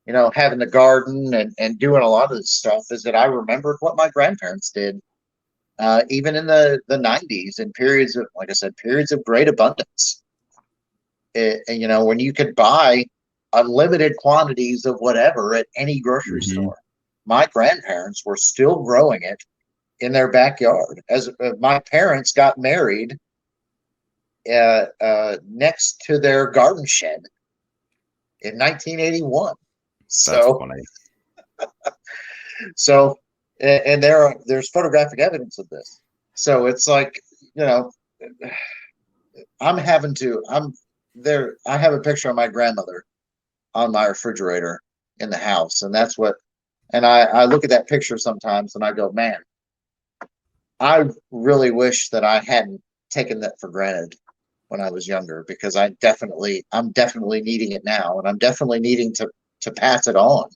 having the garden and doing a lot of this stuff is that I remembered what my grandparents did, even in the 90s and periods of, like I said, periods of great abundance. When you could buy unlimited quantities of whatever at any grocery Hmm. store. My grandparents were still growing it in their backyard. As my parents got married next to their garden shed in 1981. That's So, funny. so, and there's photographic evidence of this. So it's like, you know, I'm there. I have a picture of my grandmother on my refrigerator in the house, and I look at that picture sometimes and I go, man, I really wish that I hadn't taken that for granted when I was younger, because I'm definitely needing it now, and I'm definitely needing to pass it on.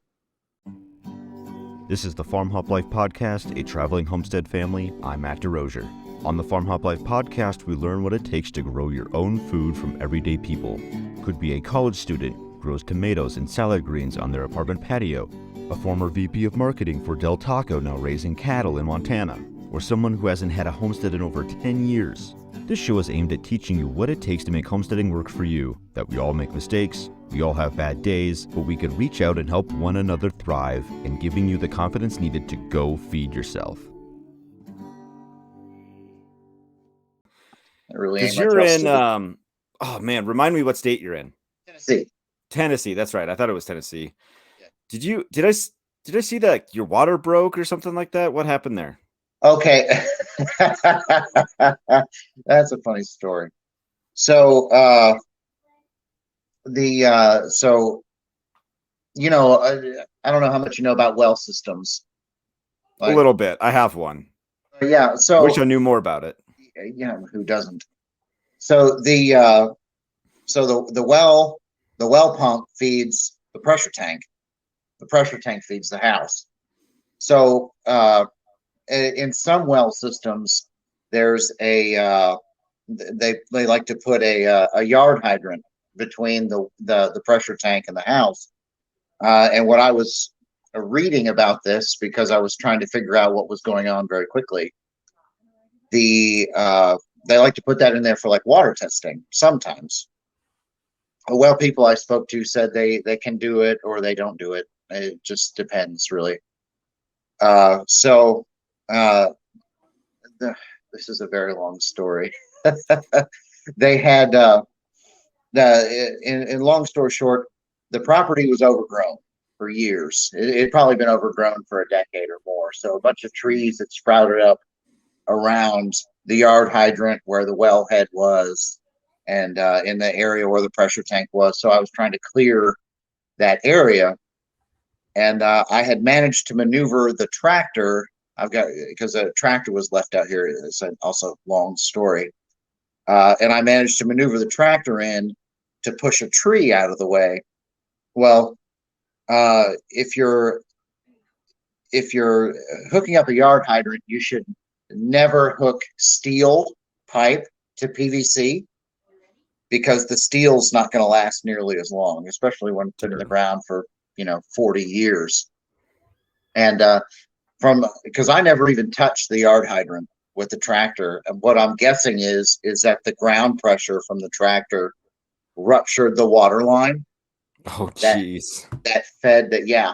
This is the Farm Hop Life Podcast, a traveling homestead family. I'm Matt DeRosier. On the Farm Hop Life Podcast, we learn what it takes to grow your own food from everyday people. Could be a college student, grows tomatoes and salad greens on their apartment patio, a former VP of marketing for Del Taco now raising cattle in Montana, or someone who hasn't had a homestead in over 10 years. This show is aimed at teaching you what it takes to make homesteading work for you, that we all make mistakes, we all have bad days, but we can reach out and help one another thrive, and giving you the confidence needed to go feed yourself. There really ain't Because much you're else in, to do. oh man, remind me what state you're in. Tennessee. Tennessee, that's right. I thought it was Tennessee. Yeah. Did I see that your water broke or something like that? What happened there? Okay. That's a funny story. So, so I don't know how much you know about well systems. A Like, little bit. I have one. yeah. Wish I So, knew more about it. who doesn't? So the well pump feeds the pressure tank. The pressure tank feeds the house. So, in some well systems, there's they like to put a yard hydrant between the pressure tank and the house. And what I was reading about this, because I was trying to figure out what was going on very quickly, they like to put that in there for like water testing sometimes. Well, people I spoke to said they can do it or they don't do it. It just depends, really. So uh, the, this is a very long story. They had in long story short, the property was overgrown for years. It'd probably been overgrown for a decade or more. So a bunch of trees had sprouted up around the yard hydrant where the wellhead was, and in the area where the pressure tank was. So I was trying to clear that area, and I had managed to maneuver the tractor. I've got because a tractor was left out here. It's also a long story, and I managed to maneuver the tractor in to push a tree out of the way. Well, if you're hooking up a yard hydrant, you should never hook steel pipe to PVC, because the steel's not going to last nearly as long, especially when it's been in the Sure. ground for 40 years. And from because I never even touched the yard hydrant with the tractor, and what I'm guessing is that the ground pressure from the tractor ruptured the water line Oh, that jeez. that fed that yeah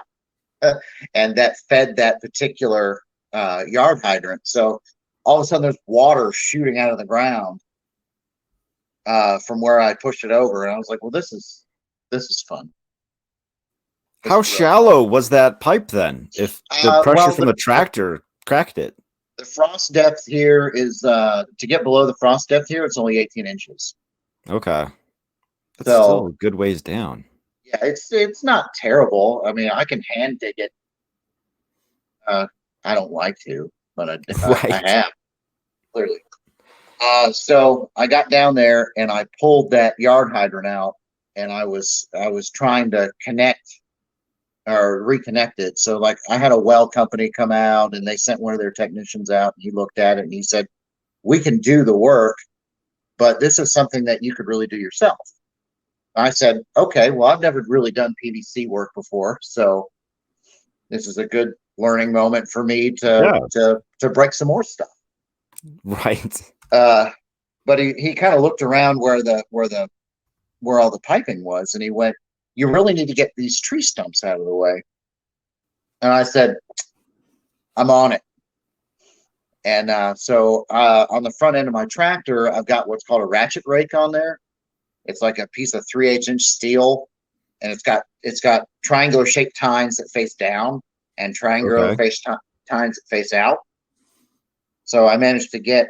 and that fed that particular yard hydrant. So all of a sudden there's water shooting out of the ground from where I pushed it over, and I was like, well, this is fun. This How is really fun. shallow was that pipe then? If the pressure Well, from the tractor cracked it. the frost depth here is to get below the frost depth here, it's only 18 inches. Okay. That's still So a good ways down. yeah, it's not terrible. I mean, I can hand dig it. Uh, I don't like to, but I Right. have, clearly. So I got down there and I pulled that yard hydrant out, and I was trying to connect or reconnect it. So like I had a well company come out, and they sent one of their technicians out, and he looked at it and he said, "We can do the work, but this is something that you could really do yourself." I said, okay, well, I've never really done PVC work before, so this is a good learning moment for me Yeah. to break some more stuff. Right. But he kind of looked around where all the piping was, and he went, "You really need to get these tree stumps out of the way." And I said, "I'm on it." And so on the front end of my tractor, I've got what's called a ratchet rake on there. It's like a piece of 3/8 inch steel, and it's got triangular shaped tines that face down and triangular Okay. tines that face out. So I managed to get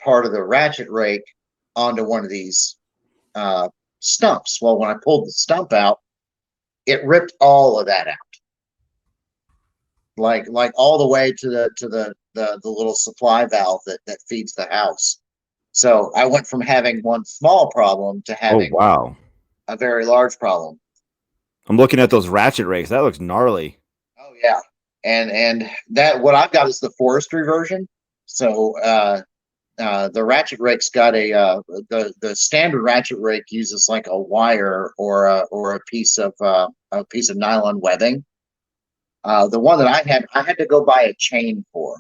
part of the ratchet rake onto one of these uh, stumps. Well, when I pulled the stump out, it ripped all of that out, like all the way to the little supply valve that feeds the house. So I went from having one small problem to Oh, having wow. a very large problem. I'm looking at those ratchet rakes. That looks gnarly. Oh yeah, and that what I've got is the forestry version. So the ratchet rake's got the standard ratchet rake uses like a wire or a piece of nylon webbing. The one that I had to go buy a chain for.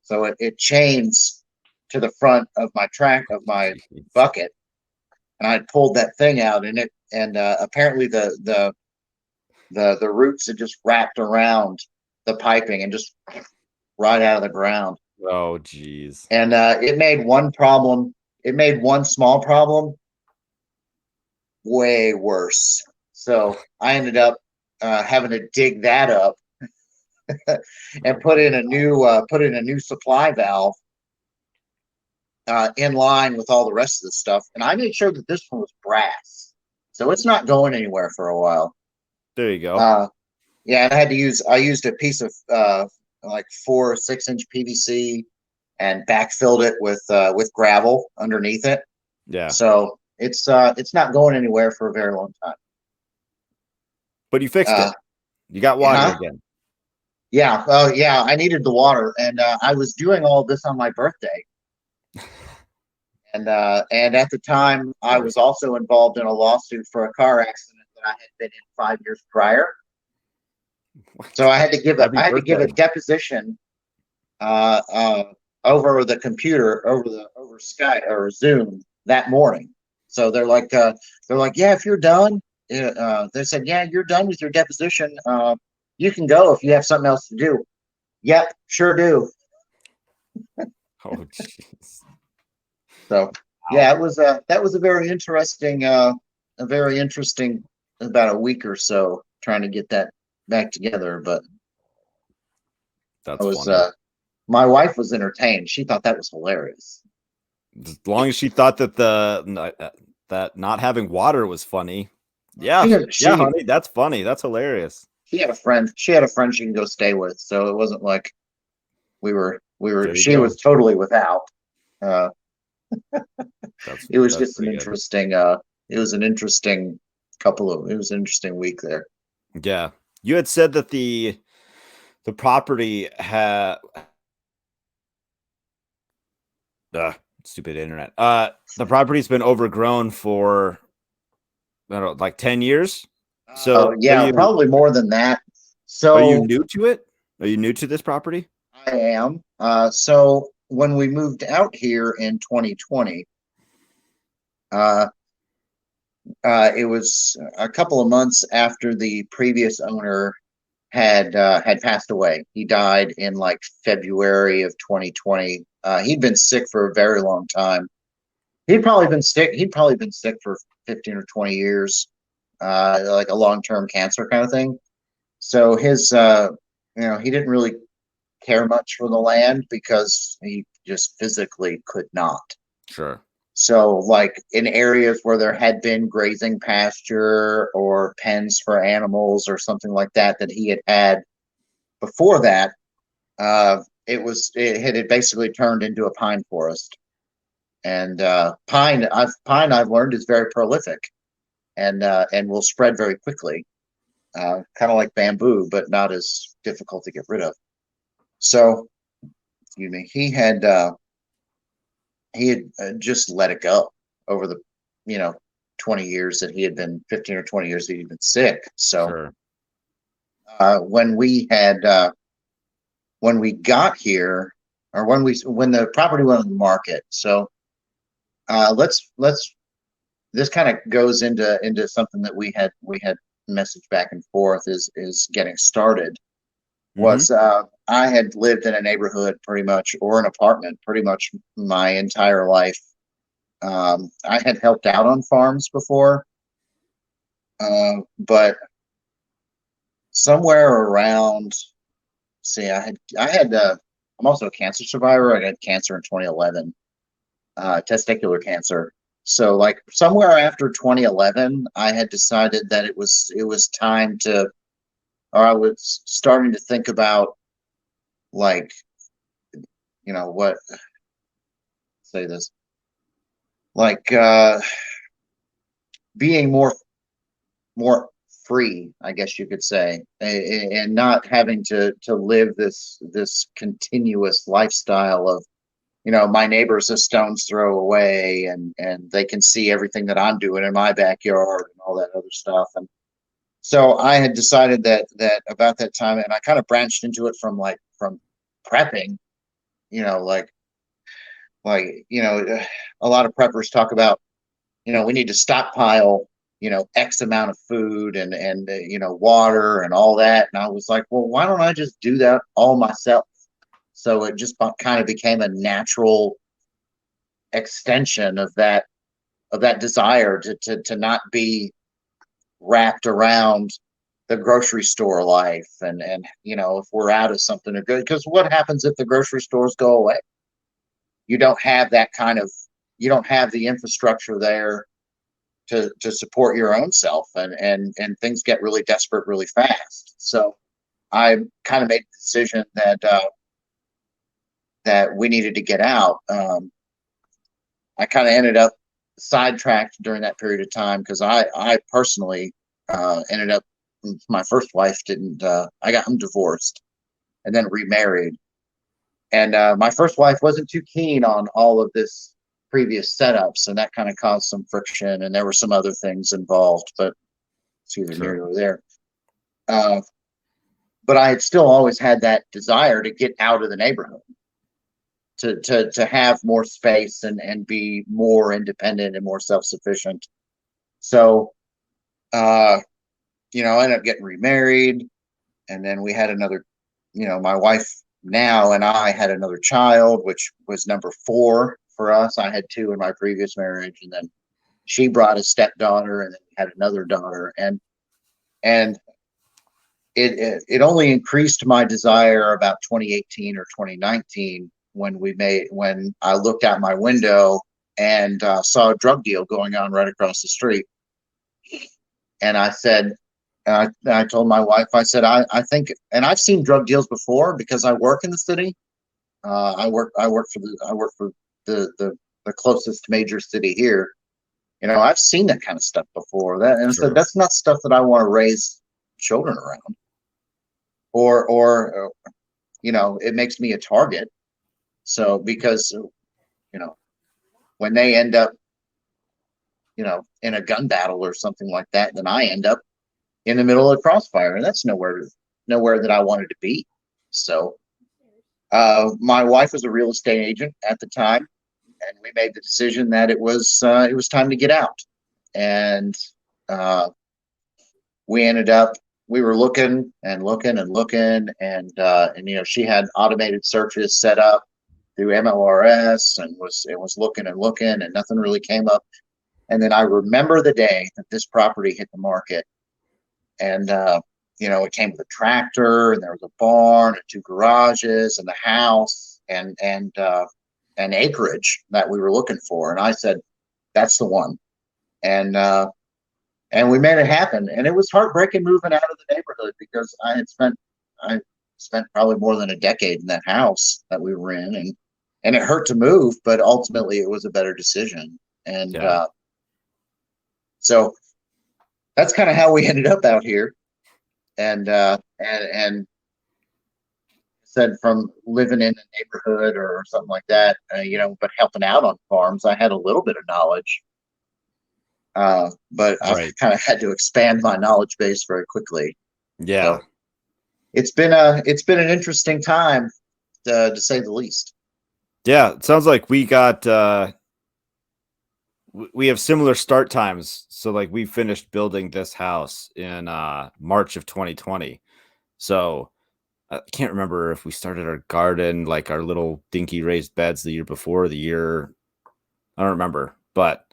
So it chains to the front of my Jeez. bucket, and I pulled that thing out, and apparently the roots had just wrapped around the piping and just right out of the ground. Oh, geez. And it made one problem. It made one small problem way worse. So I ended up having to dig that up and put in a new supply valve in line with all the rest of the stuff. And I made sure that this one was brass, so it's not going anywhere for a while. There you go. Yeah, and I used a piece of like 4 or 6 inch PVC and backfilled it with gravel underneath it. Yeah. So it's not going anywhere for a very long time. But you fixed Uh, it. You got water huh? again. Yeah. Oh, yeah. I needed the water, and I was doing all this on my birthday. And at the time, I was also involved in a lawsuit for a car accident that I had been in 5 years prior. So Happy I had to give a birthday. deposition uh, uh, over the computer, over Skype or Zoom that morning. So they're like, yeah, if you're done, they said, yeah, you're done with your deposition. You can go if you have something else to do. Yep, sure do. Oh, jeez. So yeah, it was that was a very interesting about a week or so trying to get that back together. But I That's was funny. my wife was entertained. She thought that was hilarious. As long as she thought that that not having water was funny. Yeah. Yeah, She honey. That's funny. That's hilarious. she had a friend. She had a friend she can go stay with. So it wasn't like we were. There you She was go. totally without. Uh, it was That's just an pretty good. interesting. It was an interesting It was an interesting week there. Yeah. You had said that the property had stupid internet. The property's been overgrown for I don't know, like 10 years. So Yeah, probably more than that. are you So new to it? Are you new to this property? I am. So when we moved out here in 2020, uh, it was a couple of months after the previous owner had passed away. He died in like February of 2020. He'd been sick for a very long time. He'd probably been sick for 15 or 20 years, like a long-term cancer kind of thing. So he didn't really care much for the land because he just physically could not. Sure. So, like in areas where there had been grazing pasture or pens for animals or something like that that he had before that, it had basically turned into a pine forest. And pine I've learned is very prolific and will spread very quickly, kind of like bamboo, but not as difficult to get rid of. So, excuse me, he had just let it go over the, you know, 20 years that he had been 15 or 20 years that he'd been sick. So Sure. when we got here, or when the property went on the market. So let's this kind of goes into something that we had messaged back and forth is getting started. Mm-hmm. Was I had lived in a neighborhood pretty much, or an apartment pretty much my entire life. I had helped out on farms before, but somewhere around, see, I'm also a cancer survivor. I had cancer in 2011, testicular cancer. So like somewhere after 2011, I had decided that it was time to, or I was starting to think about, like, what, say this, like being more free, I guess you could say, and not having to live this continuous lifestyle of, my neighbor's a stone's throw away, and they can see everything that I'm doing in my backyard and all that other stuff. And so I had decided that about that time, and I kind of branched into it from prepping, like a lot of preppers talk about, we need to stockpile, X amount of food and water and all that. And I was like, well, why don't I just do that all myself? So it just kind of became a natural extension of that desire to not be wrapped around the grocery store life. And if we're out of something to good, because what happens if the grocery stores go away? You don't have that kind of, you don't have the infrastructure there to support your own self, and things get really desperate really fast. So I kind of made the decision that we needed to get out. I kind of ended up sidetracked during that period of time because I personally ended up, my first wife didn't, I got him divorced and then remarried. And my first wife wasn't too keen on all of this previous setups, and that kind of caused some friction. And there were some other things involved, but it's either Sure. near or there. Uh, but I had still always had that desire to get out of the neighborhood, to have more space and be more independent and more self-sufficient. So, I ended up getting remarried, and then we had another, my wife now and I had another child, which was number 4 for us. I had 2 in my previous marriage, and then she brought a stepdaughter, and then we had another daughter, and it only increased my desire about 2018 or 2019 when I looked out my window and saw a drug deal going on right across the street. And I said, I told my wife, I said, I think, and I've seen drug deals before because I work in the city. I work for the closest major city here. I've seen that kind of stuff before. And I said, Sure. that's not stuff that I want to raise children around, or it makes me a target. So because when they end up in a gun battle or something like that, then I end up in the middle of a crossfire, and that's nowhere that I wanted to be. So my wife was a real estate agent at the time, and we made the decision that it was time to get out. And uh, we were looking and looking and looking, and she had automated searches set up through MLRS, and was looking and looking, and nothing really came up. And then I remember the day that this property hit the market, and it came with a tractor, and there was a barn and 2 garages and the house, and an acreage that we were looking for. And I said, that's the one. And we made it happen. And it was heartbreaking moving out of the neighborhood because I spent probably more than a decade in that house that we were in, and it hurt to move, but ultimately it was a better decision. And Yeah. so that's kind of how we ended up out here. And said, from living in a neighborhood or something like that, but helping out on farms, I had a little bit of knowledge. But I've Right. kind of had to expand my knowledge base very quickly. Yeah. So it's been an interesting time, to say the least. Yeah. It sounds like we got we have similar start times. So like we finished building this house in March of 2020. So I can't remember if we started our garden, like our little dinky raised beds the year before, the year I don't remember. But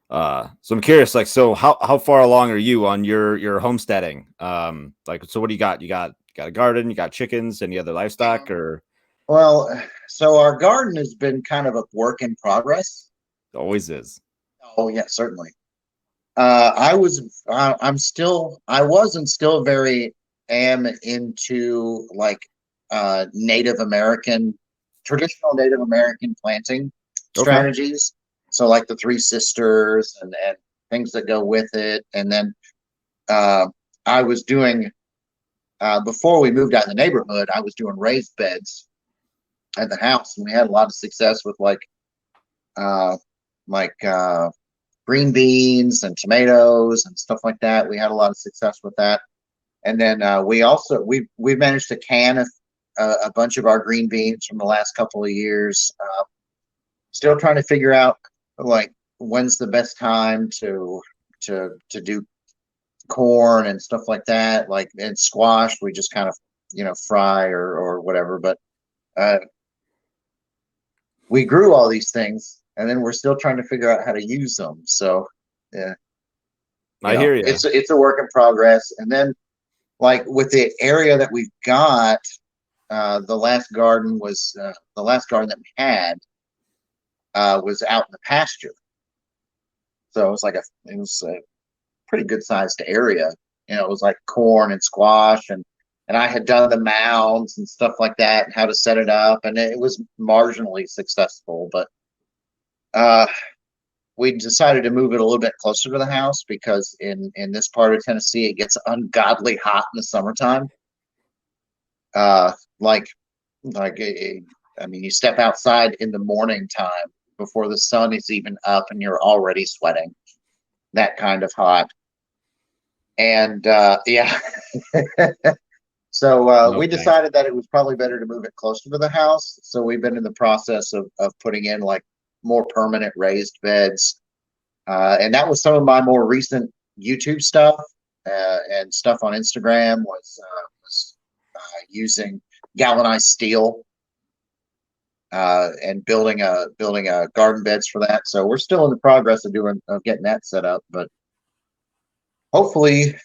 so I'm curious, like, so how far along are you on your homesteading? Like, so what do you got? You got a garden, you got chickens, any other livestock, or Well, so our garden has been kind of a work in progress. always is? Oh yeah, certainly. I was and still very am into like traditional Native American planting Okay. strategies. So like the Three Sisters and things that go with it. And then uh, I was doing before we moved out in the neighborhood, I was doing raised beds at the house, and we had a lot of success with uh, like green beans and tomatoes and stuff like that. We had a lot of success with that. And then we managed to can a bunch of our green beans from the last couple of years. Still trying to figure out like when's the best time to do corn and stuff like that. Like and squash, we just kind of fry or whatever. But uh, we grew all these things, and then we're still trying to figure out how to use them. So yeah, I hear you. it's a work in progress. And then like with the area that we've got, the last garden that we had was out in the pasture. So it was a pretty good sized area. It was like corn and squash and I had done the mounds and stuff like that and how to set it up, and it was marginally successful. But uh, we decided to move it a little bit closer to the house because in this part of Tennessee it gets ungodly hot in the summertime. Uh, like I mean, you step outside in the morning time before the sun is even up, and you're already sweating. That kind of hot, and yeah. So No we thanks. decided that it was probably better to move it closer to the house. So we've been in the process of putting in like more permanent raised beds. And that was some of my more recent YouTube stuff and stuff on Instagram was using galvanized steel and building a garden beds for that. So we're still in the progress of getting that set up, but hopefully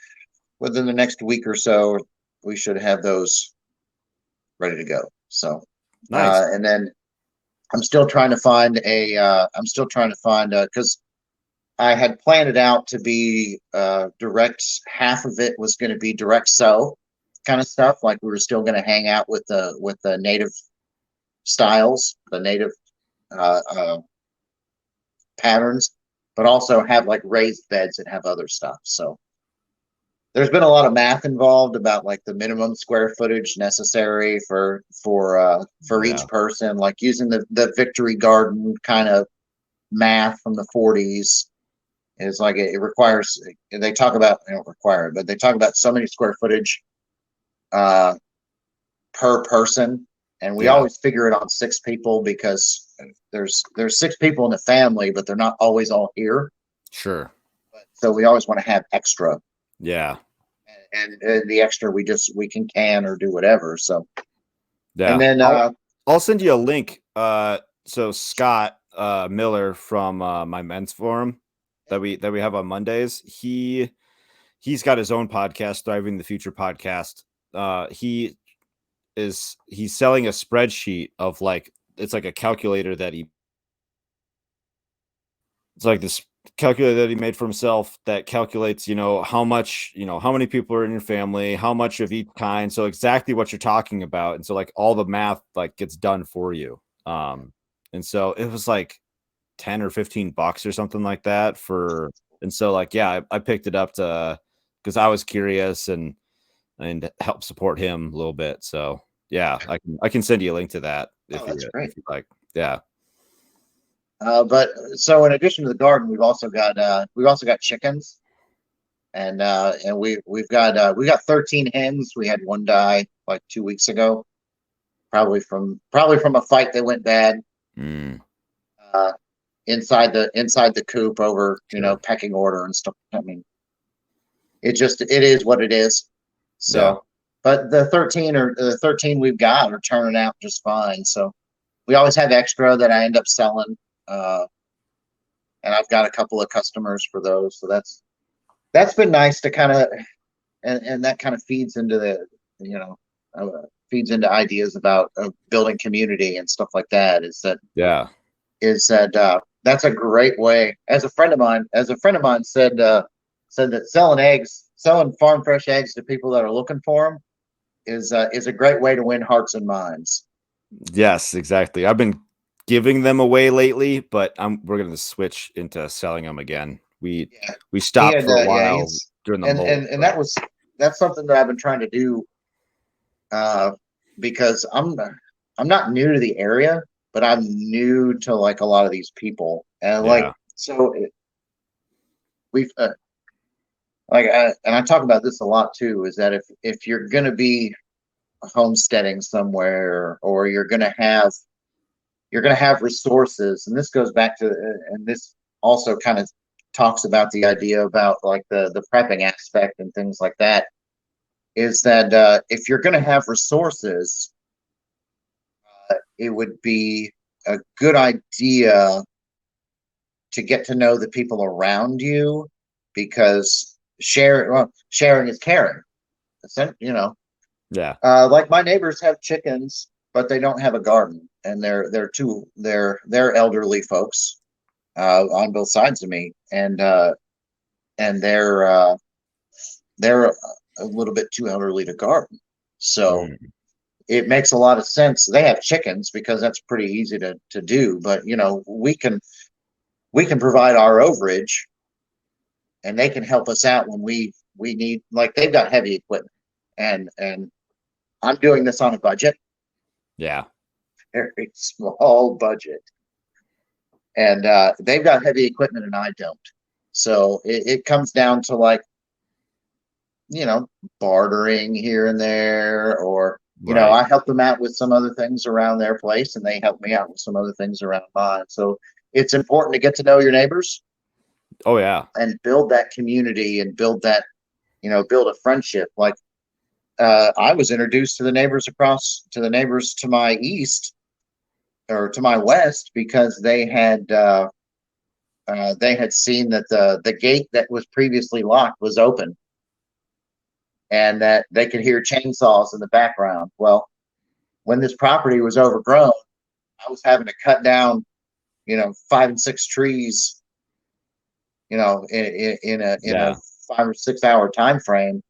within the next week or so we should have those ready to go. So Nice. and then I'm still trying to find because I had planned it out to be direct. Half of it was going to be direct sew kind of stuff. Like we were still going to hang out with the native styles, the native uh, uh, patterns, but also have like raised beds and have other stuff. So there's been a lot of math involved about like the minimum square footage necessary for each Yeah. person, like using the Victory Garden kind of math from the 40s. It's like it requires. They talk about they don't require it, but they talk about so many square footage uh, per person, and we Yeah. always figure it on six people because there's six people in the family, but they're not always all here. Sure. So we always want to have extra, Yeah. and the extra we can or do whatever. So and Yeah. then I'll send you a link. So Scott Miller from my men's forum that we have on Mondays. He's got his own podcast, Thriving the Future podcast. He's selling a spreadsheet of like it's like a calculator that he it's like this calculator that he made for himself that calculates, how much, how many people are in your family, how much of each kind. So exactly what you're talking about. And so like all the math like gets done for you. And so it was like 10 or $15 or something like that and so like, yeah, I picked it up because I was curious and help support him a little bit. So yeah, I can send you a link to that oh, that's great. if you like. Yeah. But so in addition to the garden, we've also got chickens, and we got 13 hens. We had one die like 2 weeks ago, probably from a fight that went bad Mm, uh, inside the coop over sure. pecking order and stuff. I mean, it is what it is. Yeah. So, but the 13 we've got are turning out just fine. So we always have extra that I end up selling. Uh, and I've got a couple of customers for those. So that's been nice to kind of, and that kind of feeds into you know, feeds into ideas about building community and stuff like that. Yeah. That's a great way. As a friend of mine said that selling farm fresh eggs to people that are looking for them is a great way to win hearts and minds. Yes, exactly. I've been giving them away lately, but we're going to switch into selling them again. Yeah, We he stopped had for a yeah while he's during the and molt, and but that's something that I've been trying to do uh, because I'm not new to the area, but I'm new to like a lot of these people, and yeah. we've and I talk about this a lot too. Is that if you're going to be homesteading somewhere, or you're going to have resources, and this goes back to and this also kind of talks about the idea about like the prepping aspect and things like that. Is that if you're going to have resources, it would be a good idea to get to know the people around you, because sharing is caring. You know, Yeah. like my neighbors have chickens, but they don't have a garden, and they're elderly folks on both sides of me, and they're a little bit too elderly to garden. So Mm, it makes a lot of sense. They have chickens because that's pretty easy to do, but we can provide our overage, and they can help us out when we need, like they've got heavy equipment, and I'm doing this on a budget, yeah. very small budget, and they've got heavy equipment and I don't. So it comes down to like, bartering here and there, or Right. I help them out with some other things around their place, and they help me out with some other things around mine. So it's important to get to know your neighbors Oh yeah. and build that community, and build a friendship. Like I was introduced to the neighbors to my east, or to my west, because they had seen that the gate that was previously locked was open, and that they could hear chainsaws in the background. Well, when this property was overgrown, I was having to cut down, 5 and 6 trees, in a Yeah. 5 or 6 hour time frame,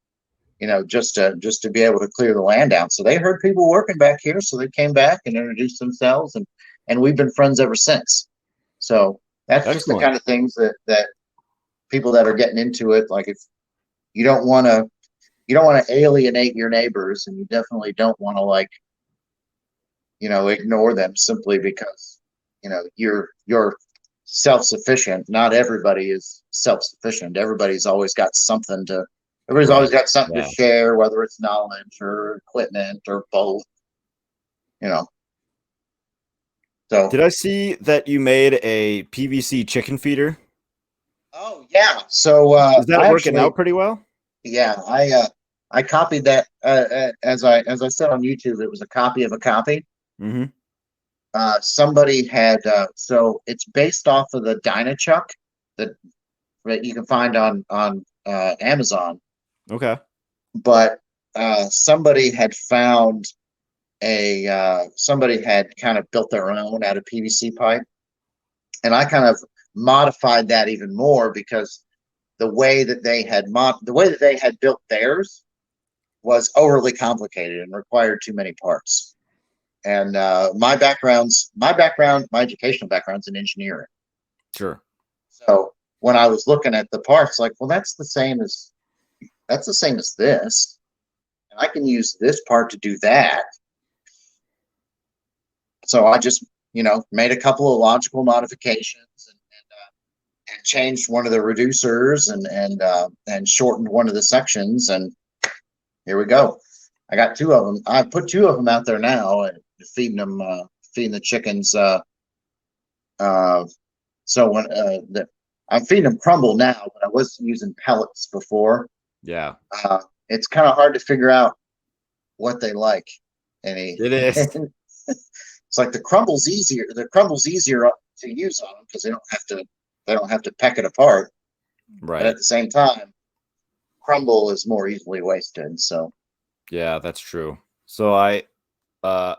just to be able to clear the land out. So they heard people working back here, so they came back and introduced themselves, and we've been friends ever since. So that's just the Excellent. kind of things that people that are getting into it, like, if you don't want to you don't want to alienate your neighbors, and you definitely don't want to, like, ignore them simply because you're self-sufficient. Not everybody is self-sufficient. Everybody's always Right. got something to Yeah. share, whether it's knowledge or equipment or both, you know. So, Did I see that you made a PVC chicken feeder? oh yeah. So Is that I working actually, out pretty well? yeah, I copied that, as I said on YouTube. It was a copy of a copy. Mm-hmm. Somebody had so it's based off of the Dynachuck that you can find on Amazon, Okay. but somebody had found somebody had kind of built their own out of PVC pipe, and I kind of modified that even more, because the way that they had built theirs was overly complicated and required too many parts. And my educational background's in engineering. Sure. So when I was looking at the parts, like, well, that's the same as this, and I can use this part to do that. So made a couple of logical modifications and changed one of the reducers and shortened one of the sections, and here we go. I got two of them. I put two of them out there now and feeding the chickens. So when I'm feeding them crumble now, but I was using pellets before. Yeah, it's kind of hard to figure out what they like. it is. It's like the crumble's easier. The crumble's easier to use on them because they don't have to peck it apart. Right. But at the same time, crumble is more easily wasted. So yeah, that's true. So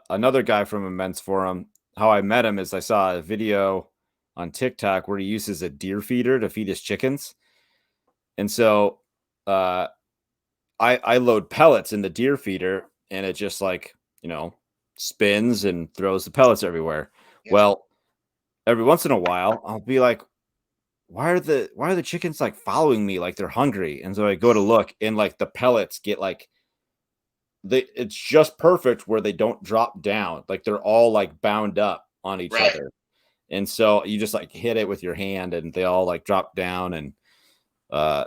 another guy from Immense Forum, how I met him is I saw a video on TikTok where he uses a deer feeder to feed his chickens. And so I load pellets in the deer feeder and it just spins and throws the pellets everywhere. yeah. Well, every once in a while I'll be like, why are the chickens like following me like they're hungry? And so I go to look and like the pellets get like it's just perfect where they don't drop down. Like they're all like bound up on each other. And so you just like hit it with your hand and they all like drop down and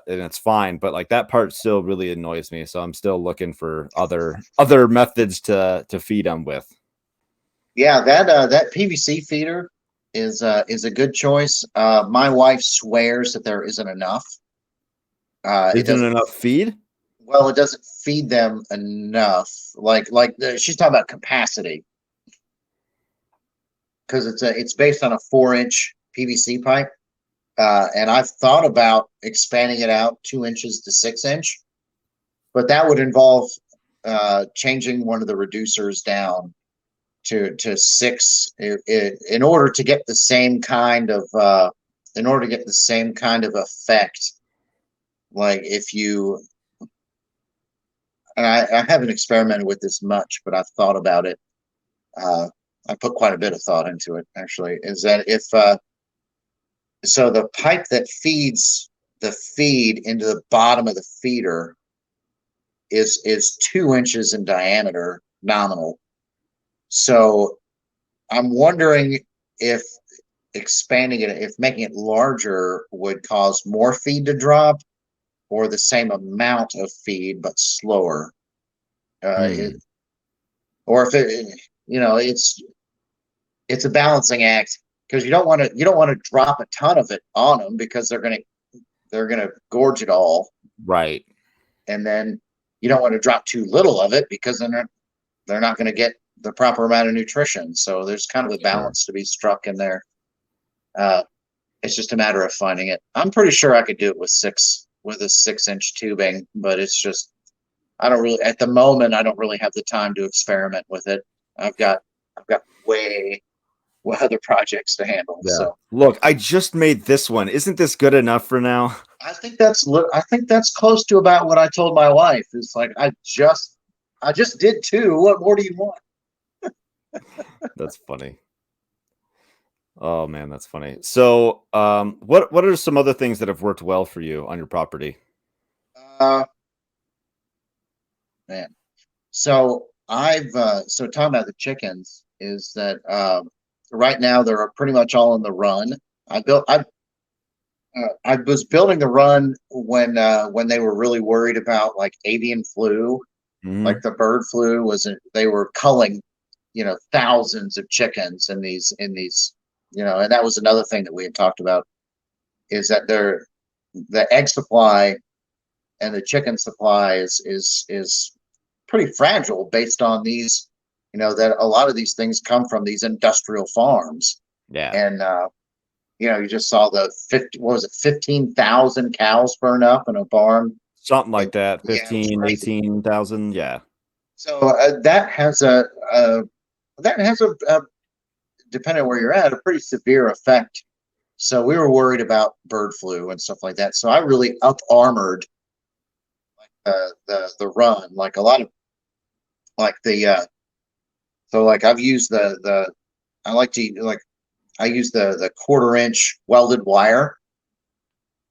it's fine. But like that part still really annoys me. So I'm still looking for other methods to feed them with. Yeah, that PVC feeder is a good choice. My wife swears that there isn't enough. Isn't enough feed? Well, it doesn't feed them enough. She's talking about capacity because it's based on a 4-inch PVC pipe, and I've thought about expanding it out 2 inches to 6-inch, but that would involve changing one of the reducers down to 6 in order to get the same kind of effect. Like if you and I haven't experimented with this much, but I've thought about it. I put quite a bit of thought into it, actually, is that if so the pipe that feeds the feed into the bottom of the feeder is 2 inches in diameter nominal. So I'm wondering if making it larger would cause more feed to drop or the same amount of feed but slower, or if it's a balancing act because you don't want to drop a ton of it on them because they're gonna gorge it all, right? And then you don't want to drop too little of it because then they're not going to get the proper amount of nutrition. So there's kind of a balance to be struck in there. It's just a matter of finding it. I'm pretty sure I could do it with a 6-inch tubing, but it's just at the moment I don't really have the time to experiment with it. I've got way other projects to handle. Yeah. So look, I just made this one. Isn't this good enough for now? I think that's close to about what I told my wife. It's like I just did 2. What more do you want? That's funny. Oh man, that's funny. So, what are some other things that have worked well for you on your property? Man, so so talking about the chickens is that right now they're pretty much all on the run. I was building the run when they were really worried about like avian flu, like the bird flu they were culling, thousands of chickens in these, and that was another thing that we had talked about is that the egg supply and the chicken supply is pretty fragile based on these, that a lot of these things come from these industrial farms. Yeah. And you just saw 15,000 cows burn up in a barn. Something like that. 15, 18,000. Yeah. So that has a depending on where you're at, a pretty severe effect. So we were worried about bird flu and stuff like that. So I really up-armored the run, like a lot of like so like I've used I use the 1/4-inch welded wire.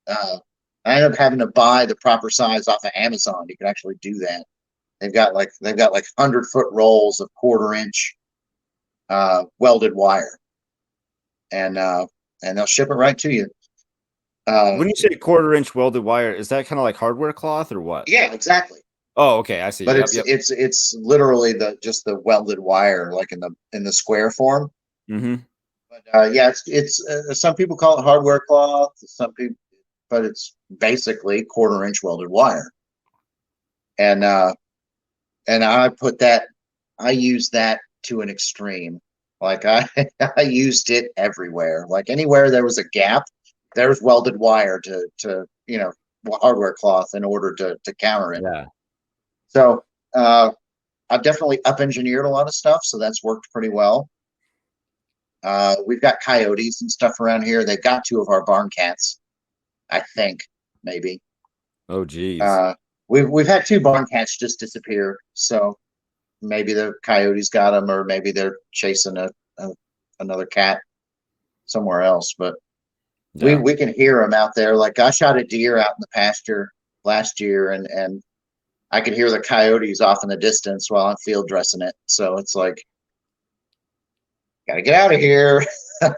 I ended up having to buy the proper size off of Amazon. You can actually do that. They've got like 100-foot rolls of 1/4-inch welded wire. and they'll ship it right to you. When you say 1/4 inch welded wire, is that kind of like hardware cloth or what? Yeah, exactly. Oh, okay, I see. But Yep, it's literally just the welded wire, like in the square form. Mm-hmm. But yeah, it's some people call it hardware cloth, some people, but it's basically 1/4 inch welded wire. And I use that to an extreme. Like I used it everywhere. Like anywhere there was a gap, there's welded wire to hardware cloth in order to counter it. Yeah. So I've definitely up engineered a lot of stuff, so that's worked pretty well. We've got coyotes and stuff around here. They've got two of our barn cats, I think, maybe. Oh, geez. We've had two barn cats just disappear, so maybe the coyotes got them, or maybe they're chasing another cat somewhere else. But Yeah. we can hear them out there. Like I shot a deer out in the pasture last year, and I could hear the coyotes off in the distance while I'm field dressing it. So it's like, gotta get out of here.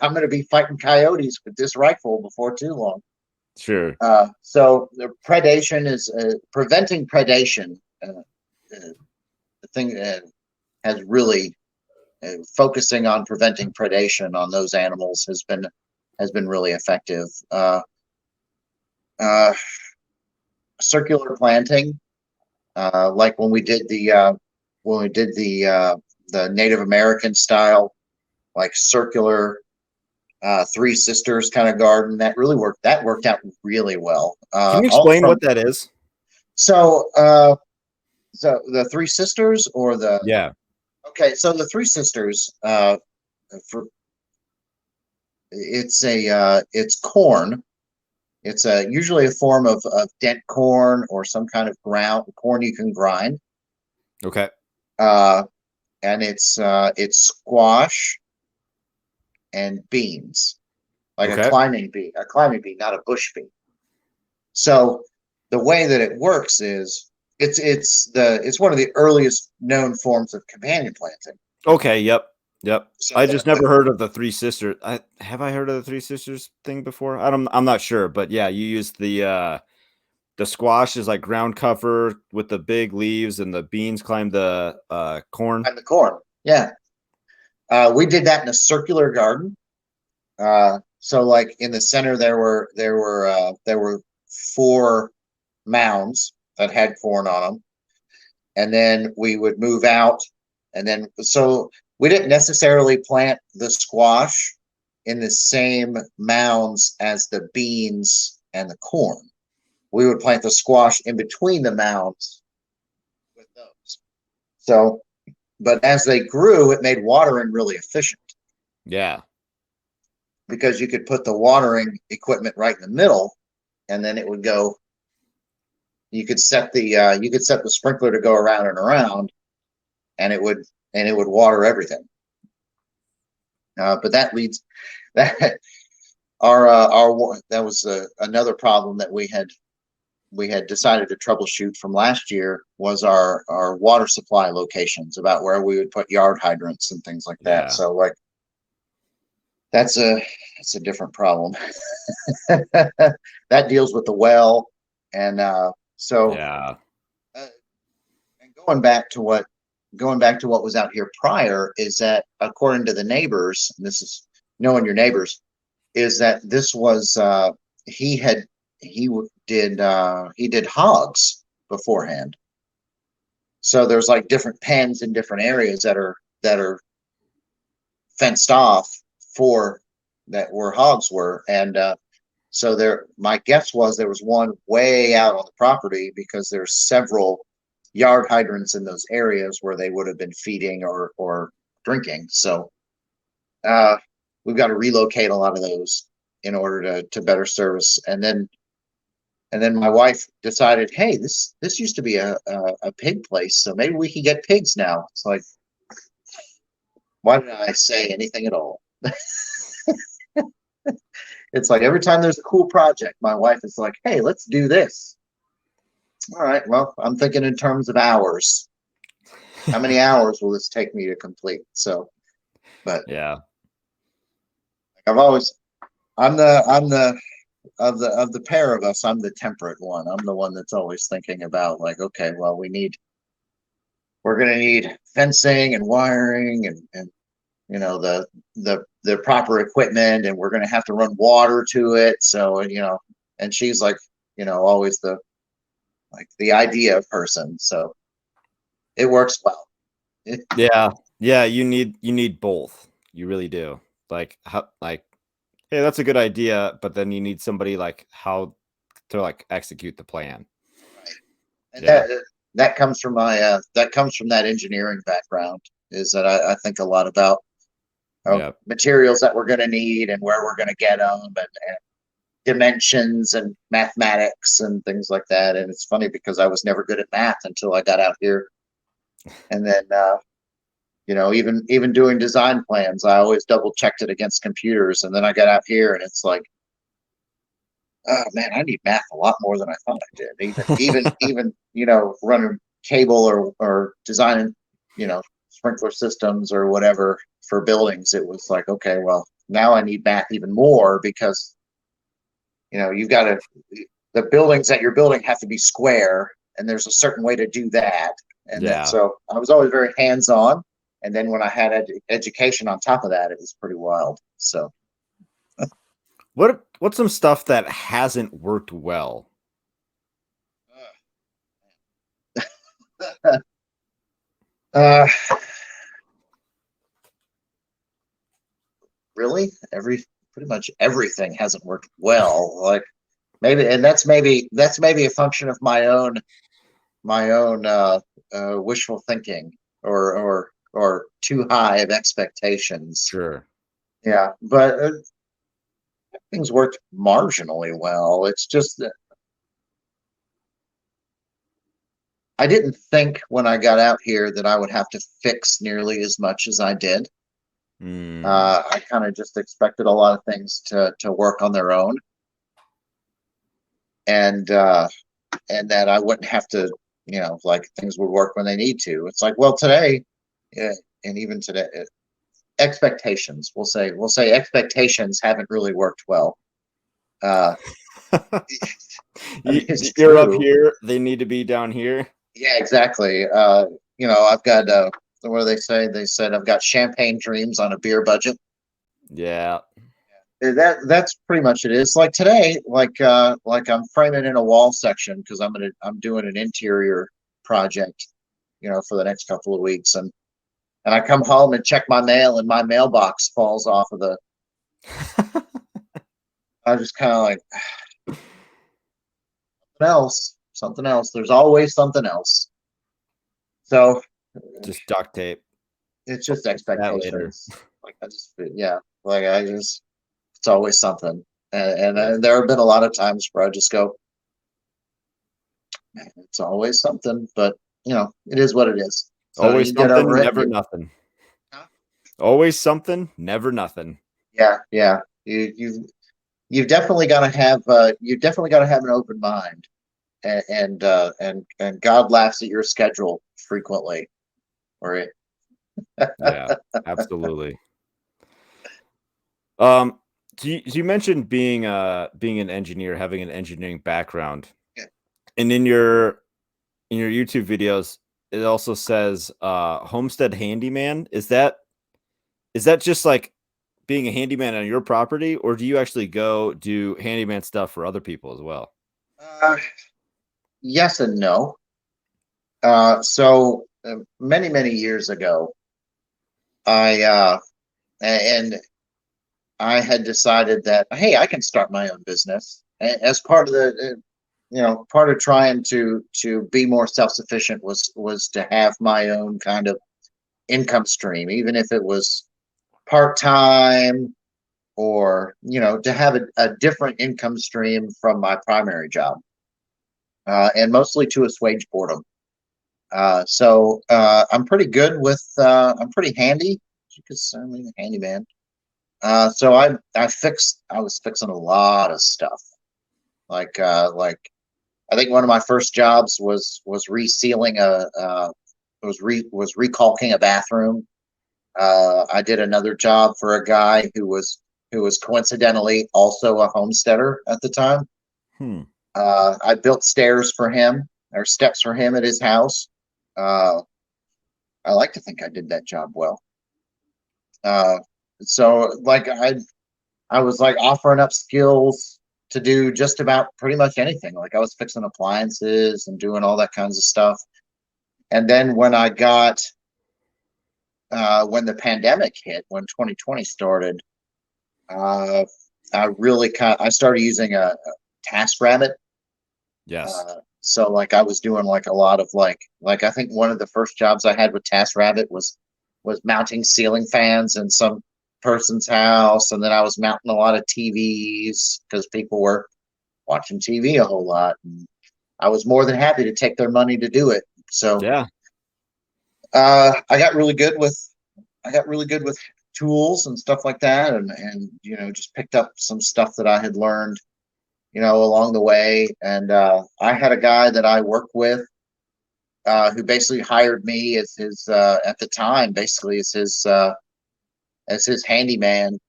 I'm going to be fighting coyotes with this rifle before too long. Sure. So the predation is preventing predation. The thing has really focusing on preventing predation on those animals has been really effective. Circular planting, like when we did the Native American style, like circular Three Sisters kind of garden, that really worked. That worked out really well. Can you explain what that is? So the Three Sisters or the Yeah. Okay, so the Three Sisters, for it's corn. It's usually a form of dent corn or some kind of ground corn you can grind. Okay. And it's squash and beans, like Okay. a climbing bean, not a bush bean. So the way that it works is it's one of the earliest known forms of companion planting. Okay. Yep. So I just never heard of the Three Sisters. Have I heard of the Three Sisters thing before? I'm not sure, but yeah, you use the squash is like ground cover with the big leaves, and the beans climb the corn. and the corn, yeah. We did that in a circular garden. So like in the center there were 4 mounds that had corn on them, and then we would move out, and then so we didn't necessarily plant the squash in the same mounds as the beans and the corn. We would plant the squash in between the mounds with those. So, but as they grew, it made watering really efficient Yeah. because you could put the watering equipment right in the middle, and then it would go. You could set the sprinkler to go around and around, and it would water everything. But that leads that that was another problem that we had decided to troubleshoot from last year was our water supply locations, about where we would put yard hydrants and things like that. Yeah. So like that's a different problem. That deals with the well, and so Yeah. and going back to what was out here prior is that according to the neighbors, and this is knowing your neighbors, is that this was he did hogs beforehand. So there's like different pens in different areas that are fenced off for that where hogs were, and so there. My guess was there was one way out on the property because there's several yard hydrants in those areas where they would have been feeding or drinking. So we've got to relocate a lot of those in order to better service. And then my wife decided, hey, this used to be a pig place, so maybe we can get pigs now. It's like, why did I say anything at all? It's like every time there's a cool project, my wife is like, hey, let's do this. All right, well, I'm thinking in terms of hours. How many hours will this take me to complete? So, but Yeah. I've always, I'm the of the pair of us, I'm the temperate one. I'm the one that's always thinking about like, okay, well, we're gonna need fencing and wiring and you know the proper equipment, and we're gonna have to run water to it. So you know, and she's like, you know, always the idea person. So it works well. Yeah, yeah. You need both. You really do. Like how like hey, that's a good idea, but then you need somebody like how to like execute the plan. And Yeah, that comes from that comes from that engineering background. Is that I think a lot about yeah, materials that we're going to need and where we're going to get them and dimensions and mathematics and things like that. And it's funny because I was never good at math until I got out here. And then, you know, even doing design plans, I always double checked it against computers. And then I got out here and it's like, oh man, I need math a lot more than I thought I did. Even you know, running cable or designing, you know, sprinkler systems or whatever for buildings, it was like, okay, well, now I need math even more because you know you've got to the buildings that you're building have to be square, and there's a certain way to do that. And then yeah. so I was always very hands on, and then when I had education on top of that, it was pretty wild. So What's some stuff that hasn't worked well? uh, really, pretty much everything hasn't worked well. Like maybe, and that's maybe a function of my own wishful thinking or too high of expectations. Sure. Yeah, but things worked marginally well. It's just that I didn't think when I got out here that I would have to fix nearly as much as I did. Mm, I kind of just expected a lot of things to work on their own, and and that I wouldn't have to, you know, like things would work when they need to. It's like, well, today, yeah, and even today, expectations. We'll say expectations haven't really worked well. Uh, I mean, it's you're up true. here. They need to be down here. Yeah, exactly. You know, I've got what do they say? They said I've got champagne dreams on a beer budget. Yeah. That's pretty much it. It's like today, like I'm framing in a wall section because I'm doing an interior project, you know, for the next couple of weeks, and I come home and check my mail, and my mailbox falls off of the. I was just kind of like something else. There's always something else. So Just duct tape. it's just That later. expectations. Like I just, yeah, like I just, it's always something. Yeah. And there have been a lot of times where I just go, man, it's always something, but you know, it is what it is. So Always you get something, over it. never nothing. Always something, never nothing. Yeah, yeah. You've definitely got to have an open mind, and God laughs at your schedule frequently, or Yeah, absolutely. So you mentioned being an engineer, having an engineering background, and in your YouTube videos, it also says Homestead handyman. Is that just like being a handyman on your property, or do you actually go do handyman stuff for other people as well? uh, yes and no. Many years ago, I and I had decided that hey, I can start my own business as part of the you know part of trying to be more self sufficient was to have my own kind of income stream, even if it was part time or you know to have a different income stream from my primary job, and mostly to assuage boredom. I'm pretty good with I'm pretty handy because I'm a handyman. So I was fixing a lot of stuff. Like I think one of my first jobs was resealing was recalking a bathroom. I did another job for a guy who was who was coincidentally also a homesteader at the time. Hmm. I built stairs for him, or steps for him at his house. Uh, I like to think I did that job well. Uh, so like I was like offering up skills to do just about pretty much anything. Like I was fixing appliances and doing all that kinds of stuff. And then when the pandemic hit, when 2020 started, uh, I started using a TaskRabbit. Yes. So like I was doing like a lot of like I think one of the first jobs I had with TaskRabbit was mounting ceiling fans in some person's house, and then I was mounting a lot of TVs because people were watching TV a whole lot, and I was more than happy to take their money to do it. So Yeah. I got really good with tools and stuff like that, and just picked up some stuff that I had learned along the way. And I had a guy that I worked with who basically hired me as his at the time basically as his handyman.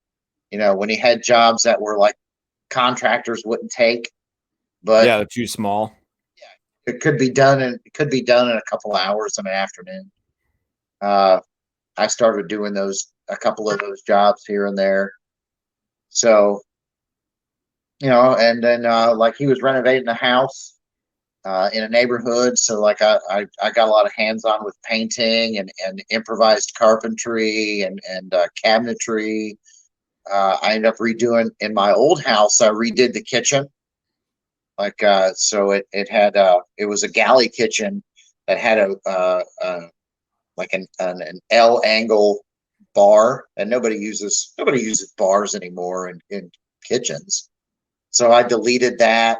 When he had jobs that were like contractors wouldn't take, but Yeah, they're too small. it could be done in a couple hours in an afternoon. I started doing a couple of those jobs here and there. So, and then like he was renovating a house in a neighborhood. So like I got a lot of hands on with painting and improvised carpentry and cabinetry. I ended up redoing in my old house. I redid the kitchen. Like so it was a galley kitchen that had like an L angle bar, and nobody uses bars anymore in kitchens. So I deleted that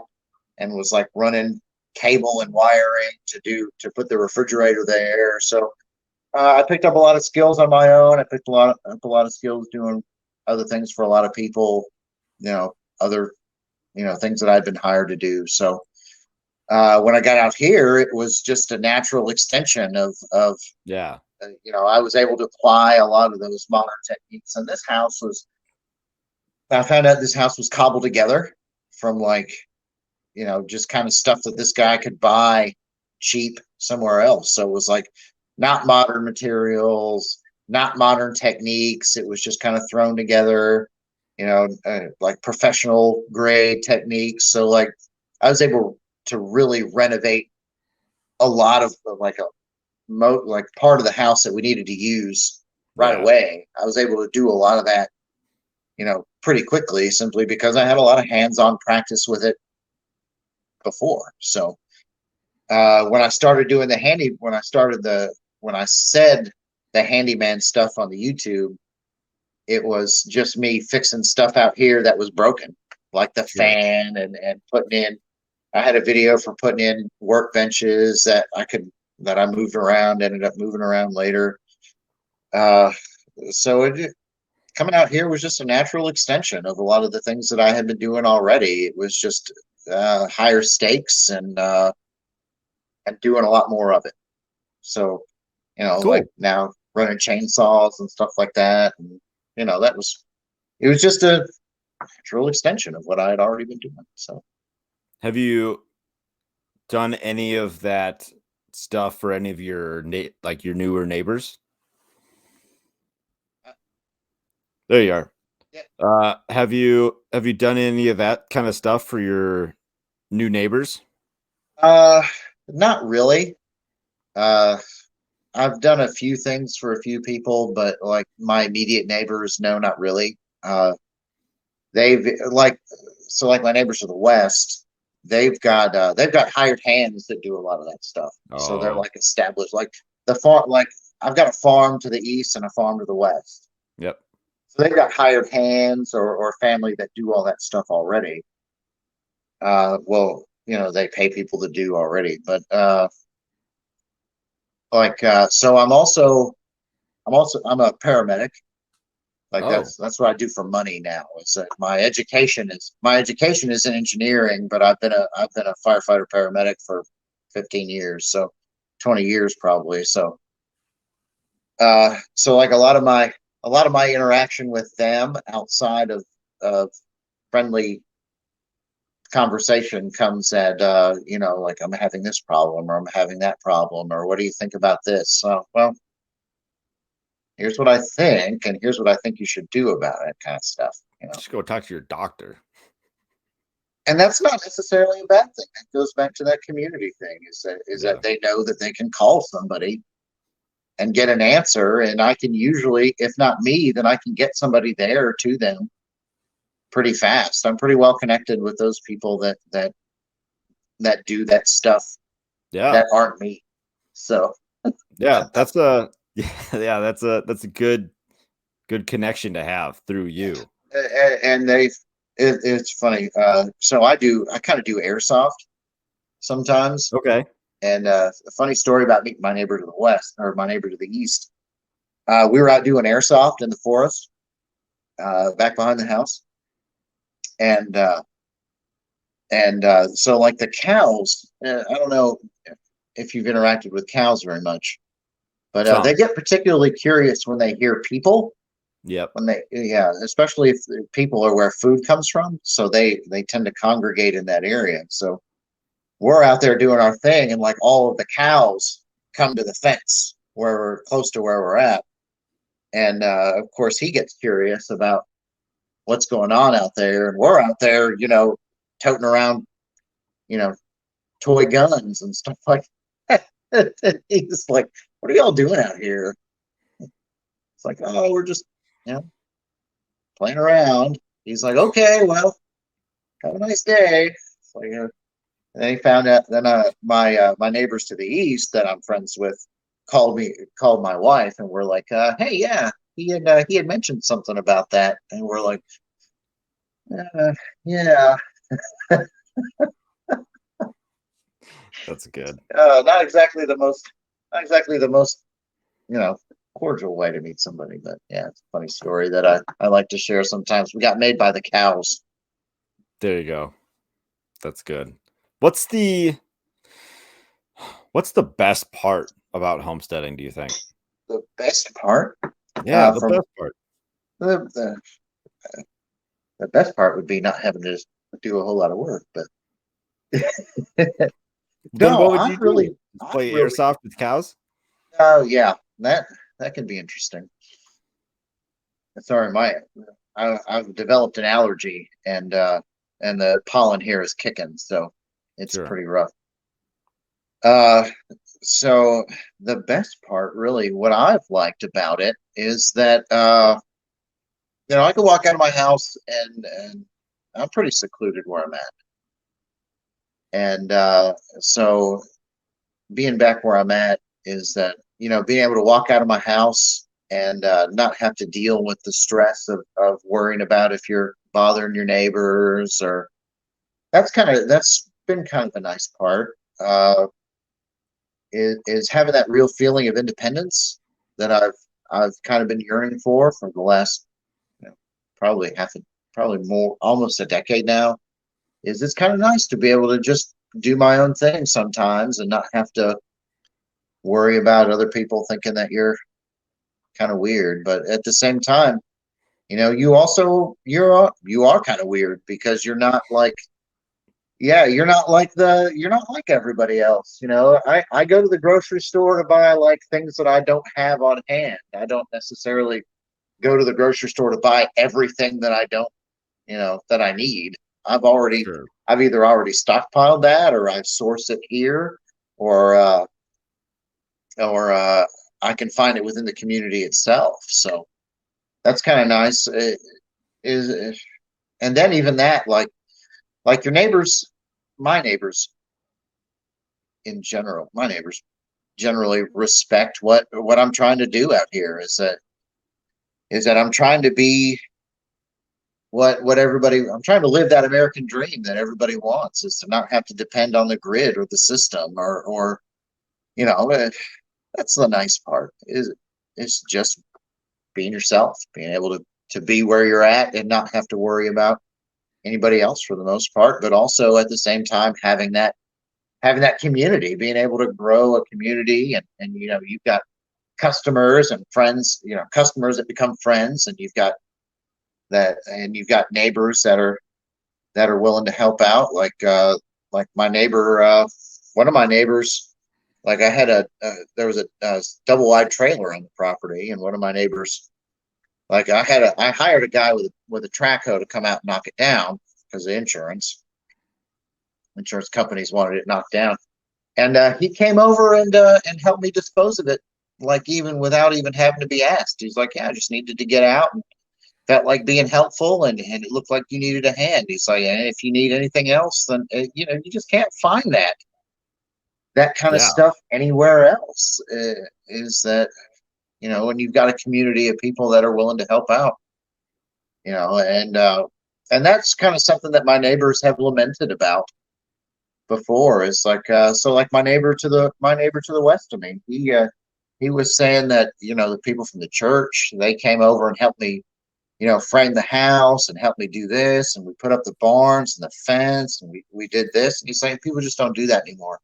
and was like running cable and wiring to put the refrigerator there. So I picked up a lot of skills on my own. I picked up a lot of skills doing other things for a lot of people, other things that I'd been hired to do. So when I got out here, it was just a natural extension of Yeah. I was able to apply a lot of those modern techniques. And I found out this house was cobbled together from like, just kind of stuff that this guy could buy cheap somewhere else. So it was like not modern materials, not modern techniques. It was just kind of thrown together, like professional grade techniques. So like I was able to really renovate a lot of like part of the house that we needed to use right Yeah. away. I was able to do a lot of that, pretty quickly, simply because I had a lot of hands-on practice with it before. So when I started doing when I said the handyman stuff on the YouTube, it was just me fixing stuff out here that was broken, like the Sure. fan and putting in. I had a video for putting in workbenches that I moved around, ended up moving around later. So coming out here was just a natural extension of a lot of the things that I had been doing already. It was just higher stakes and doing a lot more of it. So, Cool. like now running chainsaws and stuff like that. And, it was just a natural extension of what I had already been doing. So, Have you done any of that stuff for any of your like your newer neighbors? There you are. yeah. Have you done any of that kind of stuff for your new neighbors? Uh, Not really. Uh, I've done a few things for a few people, but like my immediate neighbors, no, not really. They've like like my neighbors to the west, they've got hired hands that do a lot of that stuff. So they're Oh, like established, like the farm. Like I've got a farm to the east and a farm to the west. yep. So they've got hired hands or family that do all that stuff already. Well, they pay people to do already, but so I'm a paramedic. Like Oh, that's what I do for money now. It's my education is in engineering, but I've been a firefighter paramedic for 15 years, so 20 years probably. So like a lot of a lot of my interaction with them outside of friendly conversation comes at like I'm having this problem or I'm having that problem or what do you think about this? Well, here's what I think and here's what I think you should do about it, kind of stuff. Just go talk to your doctor. And that's not necessarily a bad thing. It goes back to that community thing. That they know that they can call somebody and get an answer, and I can usually, if not me, then I can get somebody there to them pretty fast. I'm pretty well connected with those people that do that stuff Yeah. that aren't me. So yeah, that's a that's a good connection to have through you. and it's funny. So I kind of do airsoft sometimes. Okay. And a funny story about meeting my neighbor to the west or my neighbor to the east. We were out doing airsoft in the forest, back behind the house, and so like the cows. I don't know if you've interacted with cows very much, but they get particularly curious when they hear people. Yep. Especially if people are where food comes from, so they tend to congregate in that area. So we're out there doing our thing, and like all of the cows come to the fence where we're close to where we're at, and of course he gets curious about what's going on out there, and we're out there, toting around, toy guns and stuff like that. He's like, "What are y'all doing out here?" It's like, "Oh, we're just, playing around." He's like, "Okay, well, have a nice day." It's like, and then he found out. Then my neighbors to the east that I'm friends with called my wife, and we're like, "Hey, yeah, he had mentioned something about that," and we're like, "Yeah." That's good. Not exactly the most, cordial way to meet somebody, but yeah, it's a funny story that I like to share sometimes. We got made by the cows. There you go. That's good. What's the best part about homesteading, do you think? The best part? Yeah, the best part. The best part would be not having to do a whole lot of work, but Then no, what would you do? Play really, airsoft with cows? oh yeah, that can be interesting. Sorry, I've developed an allergy, and the pollen here is kicking, so it's Sure. pretty rough. So the best part, really, what I've liked about it is that I can walk out of my house and I'm pretty secluded where I'm at, and so being back where I'm at is that being able to walk out of my house and not have to deal with the stress of worrying about if you're bothering your neighbors, or that's been kind of a nice part. Is having that real feeling of independence that I've kind of been yearning for the last probably probably more, almost a decade now. It's kind of nice to be able to just do my own thing sometimes and not have to worry about other people thinking that you're kind of weird. But at the same time, you are kind of weird because you're not like, yeah, you're not like everybody else. I go to the grocery store to buy like things that I don't have on hand. I don't necessarily go to the grocery store to buy everything that I don't, that I need. Sure. I've either already stockpiled that, or I've sourced it here, or I can find it within the community itself. So that's kind of nice. And then even that, like your neighbors, my neighbors my neighbors generally respect what I'm trying to do out here. Is that I'm trying to be I'm trying to live that American dream that everybody wants, is to not have to depend on the grid or the system, or that's the nice part, is just being yourself, being able to be where you're at and not have to worry about anybody else for the most part, but also at the same time having that community, being able to grow a community, and you've got customers and friends, customers that become friends, and you've got neighbors that are willing to help out. Like my neighbor, one of my neighbors, like there was a double wide trailer on the property, and one of my neighbors, like I hired a guy with a track hoe to come out and knock it down because of insurance. Insurance companies wanted it knocked down, and he came over and helped me dispose of it, like even without even having to be asked. He's like, "Yeah, I just needed to get out and felt like being helpful, and it looked like you needed a hand." He's like, "And if you need anything else, then you just can't find that kind of Yeah. stuff anywhere else." Is that when you've got a community of people that are willing to help out, and that's kind of something that my neighbors have lamented about before. Is like so like my neighbor to the west of me, he was saying that the people from the church, they came over and helped me frame the house and help me do this, and we put up the barns and the fence, and we did this. And he's saying people just don't do that anymore,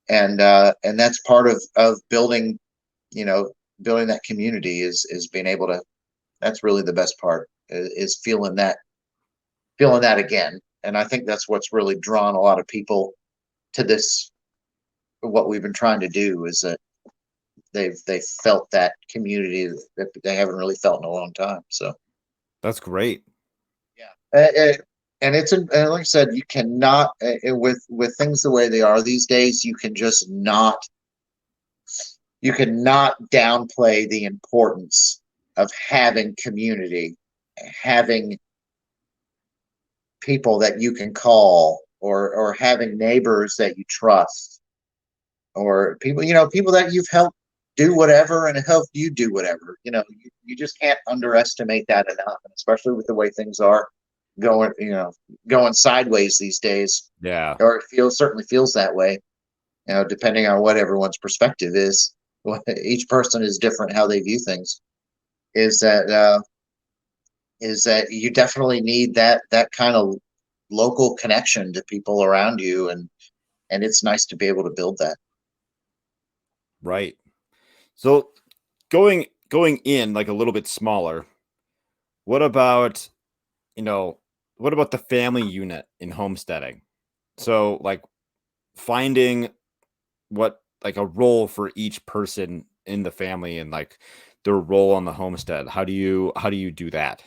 and that's part of building building that community is being able to. That's really the best part, is feeling that again. And I think that's what's really drawn a lot of people to this. What we've been trying to do is that they've felt that community that they haven't really felt in a long time. So That's great. yeah. And like I said, you cannot, with things the way they are these days, you cannot downplay the importance of having community, having people that you can call, or having neighbors that you trust, or people that you've helped do whatever and helped you do whatever. You just can't underestimate that enough, and especially with the way things are going sideways these days. Yeah. Or it certainly feels that way, depending on what everyone's perspective is. Each person is different how they view things. Is that you definitely need that kind of local connection to people around you, and it's nice to be able to build that. Right. So going in like a little bit smaller, what about the family unit in homesteading? So like finding what like a role for each person in the family and like their role on the homestead. How do you do that?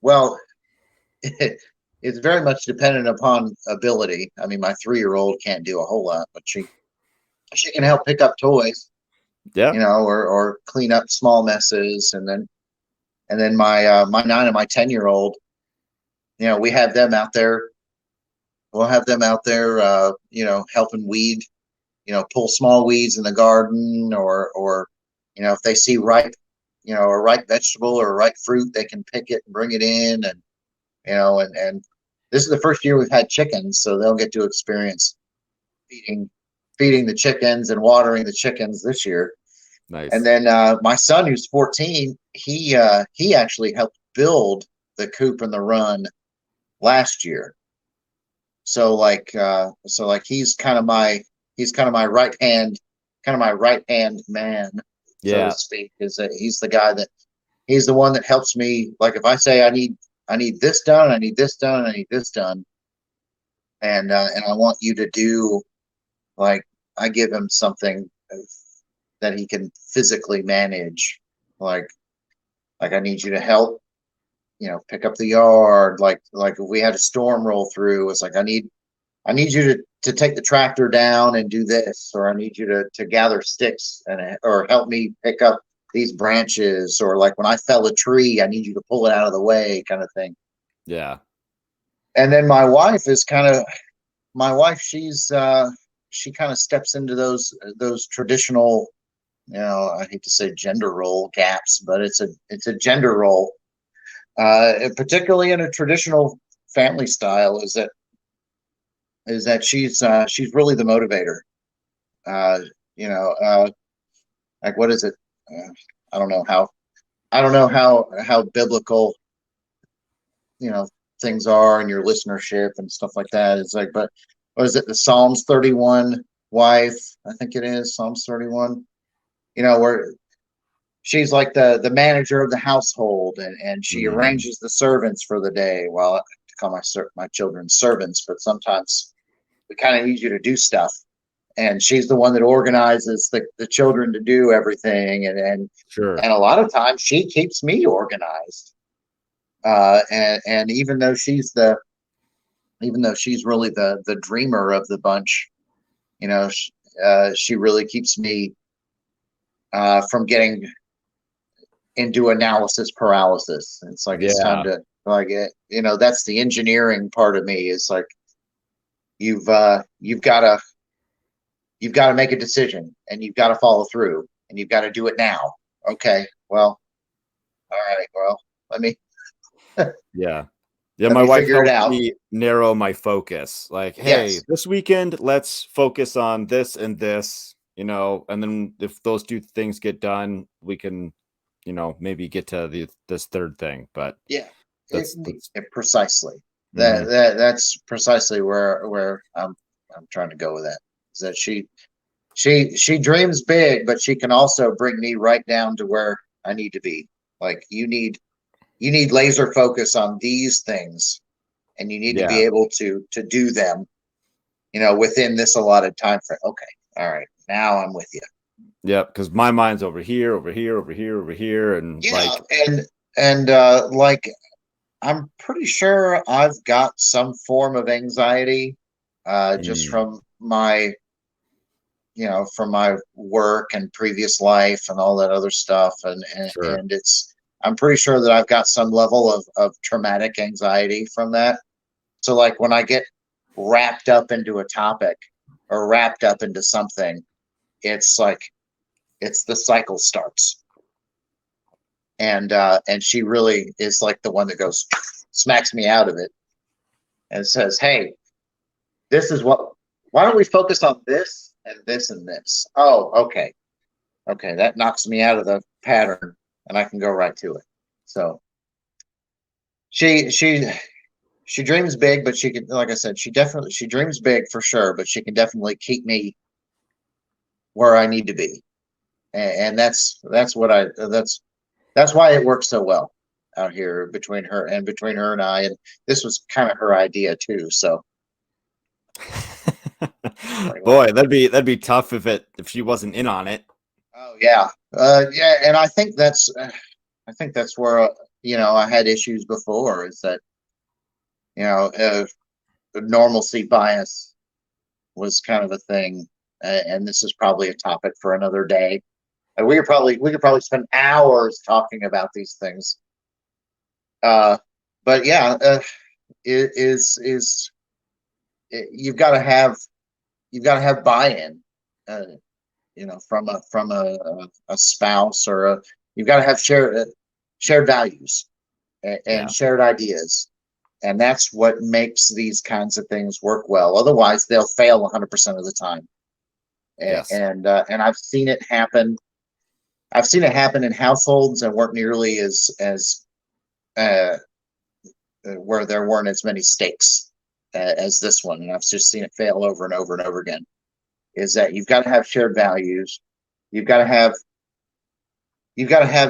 Well, it's very much dependent upon ability. I mean, my 3-year-old can't do a whole lot, but she can help pick up toys, Yeah. or clean up small messes. And then my 9 and my 10-year-old, we have them out there. We'll have them out there, helping weed, pull small weeds in the garden, or if they see a ripe vegetable or a ripe fruit, they can pick it and bring it in. And and this is the first year we've had chickens, so they'll get to experience feeding the chickens and watering the chickens this year. Nice. And then my son, who's 14, he actually helped build the coop and the run last year. So like he's kind of my right hand man, so to speak. Is that he's the one that helps me. Like if I say I need this done, I need this done, I need this done, and I want you to do, like, I give him something that he can physically manage. Like I need you to help, pick up the yard. Like if we had a storm roll through, it's like I need you to take the tractor down and do this, or I need you to gather sticks or help me pick up these branches, or like when I fell a tree, I need you to pull it out of the way, kind of thing. Yeah. And then my wife, she kind of steps into those traditional, I hate to say gender role gaps, but it's a gender role, particularly in a traditional family style, is that she's really the motivator. Like, what is it? I don't know how biblical, things are in your listenership and stuff like that. It's like, but what is it? The Psalms 31 wife, I think it is Psalms 31. where she's like the manager of the household, and she Mm, arranges the servants for the day. Well, I call my children servants, but sometimes we kind of need you to do stuff. And she's the one that organizes the children to do everything. sure. And a lot of times she keeps me organized. And even though she's really the dreamer of the bunch, she really keeps me from getting into analysis paralysis. It's like it's time Yeah. to like it. That's the engineering part of me. It's like you've you've got to make a decision, and you've got to follow through, and you've got to do it now. Okay, well, all right, well, let me Yeah. Yeah, let my me wife figure it helps out. me narrow my focus. Like, hey, Yes, this weekend, let's focus on this and this, and then if those two things get done, we can, maybe get to this third thing. But yeah, that's precisely. mhm. That's precisely where I'm trying to go with that. Is that she dreams big, but she can also bring me right down to where I need to be. Like you need laser focus on these things, and you need to be Yeah. able to do them, within this allotted time frame. Okay, all right, now I'm with you. Yeah, because my mind's over here, over here, over here, over here, and Yeah, like, and like I'm pretty sure I've got some form of anxiety, just mm, from my work and previous life and all that other stuff, sure. and I'm pretty sure that I've got some level of traumatic anxiety from that. So like when I get wrapped up into a topic or wrapped up into something, it's like it's the cycle starts. And she really is like the one that goes smacks me out of it and says, "Hey, this is what why don't we focus on this and this and this?" Oh, okay. Okay, that knocks me out of the pattern and I can go right to it. So she she she dreams big, but she can, like I said, she dreams big for sure, but she can definitely keep me where I need to be. And that's why it works so well out here between her and I. And this was kind of her idea too. So like, well, Boy, that'd be tough if she wasn't in on it. oh yeah, yeah. And I think that's where I had issues before. Is that you know uh, normalcy bias was kind of a thing, and this is probably a topic for another day. And we could probably spend hours talking about these things. Uh, but yeah, it is you've got to have buy-in, uh, from a spouse or you've got to have shared values and Yeah. shared ideas, and that's what makes these kinds of things work well. Otherwise, they'll fail 100% of the time. Yes. And I've seen it happen. I've seen it happen in households that weren't nearly as uh, where there weren't as many stakes as this one, and I've just seen it fail over and over and over again. Is that you've got to have shared values. You've got to have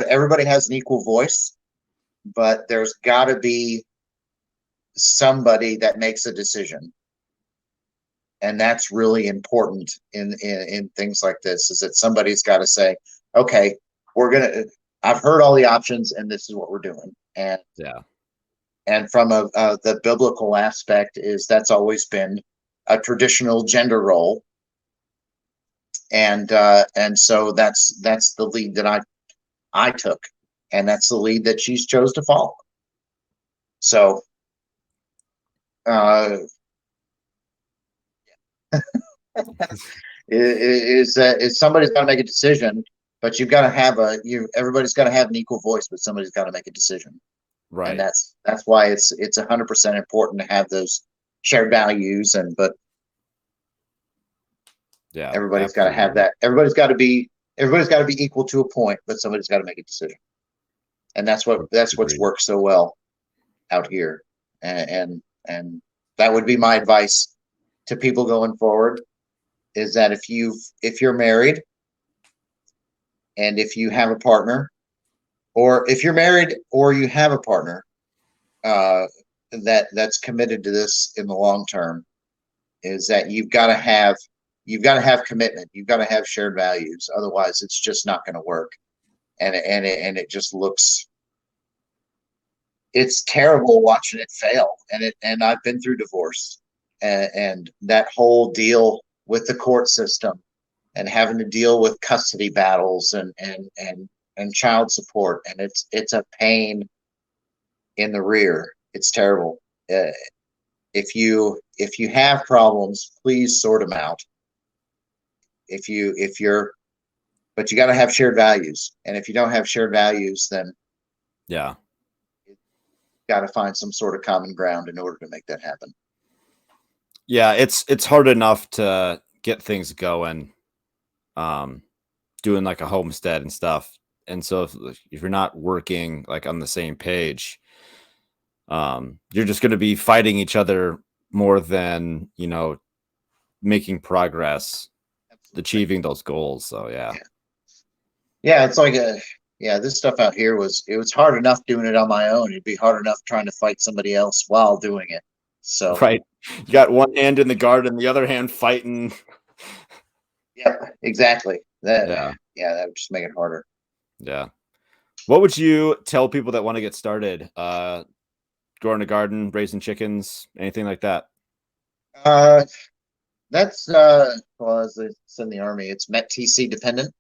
everybody has an equal voice, but there's got to be somebody that makes a decision, and that's really important in things like this. Is that somebody's got to say, okay, we're gonna. I've heard all the options, and this is what we're doing. Yeah. And from the biblical aspect, is that's always been a traditional gender role, and so that's the lead that I took, and that's the lead that she's chose to follow. So uh, is somebody's got to make a decision, but you've got to have everybody's got to have an equal voice, but somebody's got to make a decision, and Right. that's why it's 100% important to have those shared values, and but Yeah, everybody's got to have absolutely. that. Everybody's got to be equal to a point, but somebody's got to make a decision, and that's what's Agreed. worked so well out here, and that would be my advice to people going forward, is that if you're married, And if you have a partner, or if you're married or you have a partner that's committed to this in the long term, is that you've got to have commitment. You've got to have shared values. Otherwise, it's just not going to work. And it just looks, it's terrible watching it fail. And I've been through divorce, and that whole deal with the court system, and having to deal with custody battles and child support, and it's a pain in the rear. It's terrible. If you have problems, please sort them out. But you got to have shared values, and if you don't have shared values, then Yeah. you got to find some sort of common ground in order to make that happen. Yeah, it's hard enough to get things going, doing like a homestead and stuff. And so if you're not working like on the same page, you're just going to be fighting each other more than, making progress, achieving those goals. So yeah. Yeah, it's like this stuff out here it was hard enough doing it on my own. It'd be hard enough trying to fight somebody else while doing it. So Right. You got one hand in the garden, the other hand fighting. yeah, exactly. That Yeah. that would just make it harder. Yeah. What would you tell people that want to get started? Growing a garden, raising chickens, anything like that? That's well, as it's in the Army, it's Met TC dependent.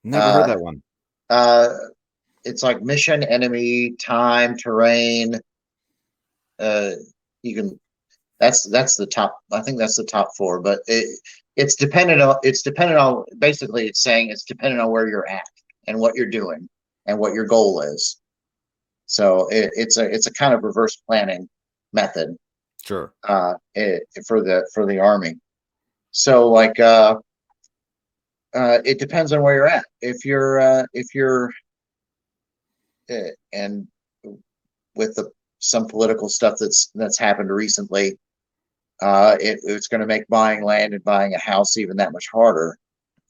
Never heard that one. Uh, it's like mission, enemy, time, terrain. You can that's the top. I think that's the top four, but it's dependent on basically it's saying it's dependent on where you're at and what you're doing and what your goal is. So it's a kind of reverse planning method. Sure. For the Army. So like it depends on where you're at. If you're and with some political stuff that's happened recently, it's going to make buying land and buying a house even that much harder.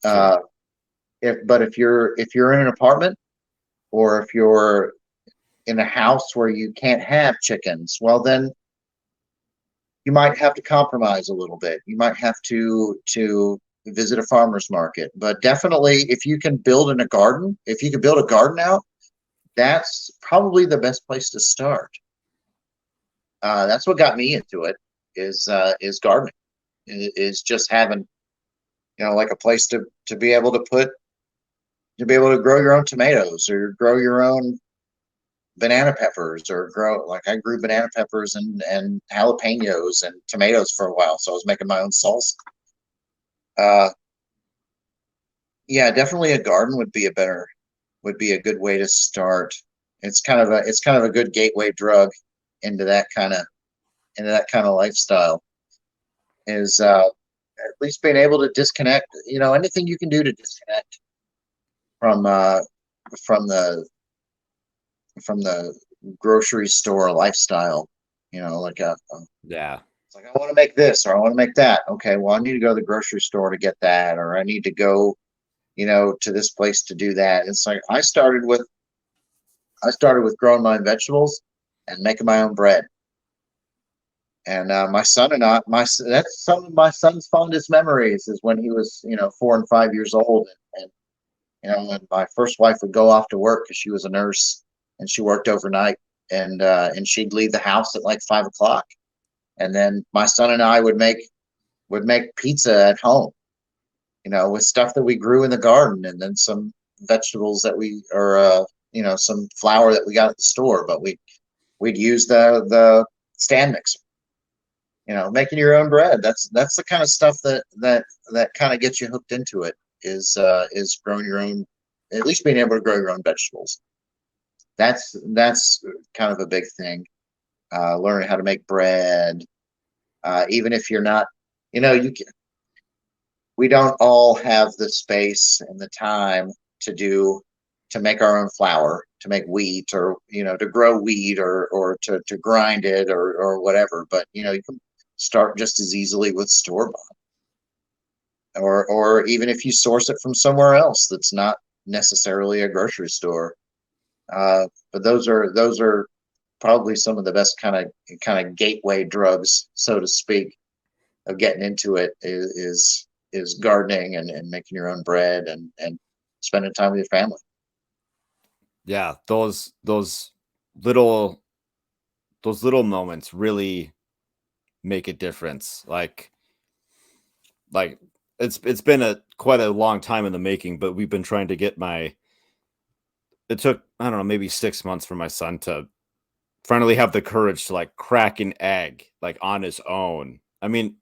Sure. If you're in an apartment, or if you're in a house where you can't have chickens, well then you might have to compromise a little bit. You might have to visit a farmer's market. But definitely, if you can build a garden out, that's probably the best place to start. That's what got me into it, is gardening, is just having, like a place to be able to grow your own tomatoes, or grow your own banana peppers, or I grew banana peppers and jalapenos and tomatoes for a while, so I was making my own salsa. Yeah, definitely a garden would be a good way to start. It's kind of a good gateway drug into that kind of lifestyle, is at least being able to disconnect, anything you can do to disconnect from the grocery store lifestyle, like Yeah. it's like, I want to make this, or I want to make that. Okay, well, I need to go to the grocery store to get that, or I need to go, to this place to do that. It's like I started with growing my own vegetables and making my own bread. And my son and that's some of my son's fondest memories, is when he was, 4 and 5 years old. And my first wife would go off to work because she was a nurse, and she worked overnight, and she'd leave the house at like 5 o'clock. And then my son and I would make pizza at home, with stuff that we grew in the garden, and then some vegetables some flour that we got at the store, but we'd use the stand mixer. Making your own bread. That's the kind of stuff that kind of gets you hooked into it, is growing your own, at least being able to grow your own vegetables. That's kind of a big thing. Learning how to make bread, even if you're not, we don't all have the space and the time to make our own flour, to make wheat, or to grow wheat, or to grind it, or whatever. But you can start just as easily with store bought, or even if you source it from somewhere else that's not necessarily a grocery store. But those are probably some of the best kind of gateway drugs, so to speak, of getting into it is gardening and making your own bread and spending time with your family. Yeah, little those little moments really make a difference. Like it's been quite a long time in the making, but we've been trying to get it took, I don't know, maybe 6 months for my son to finally have the courage to like crack an egg like on his own. I mean,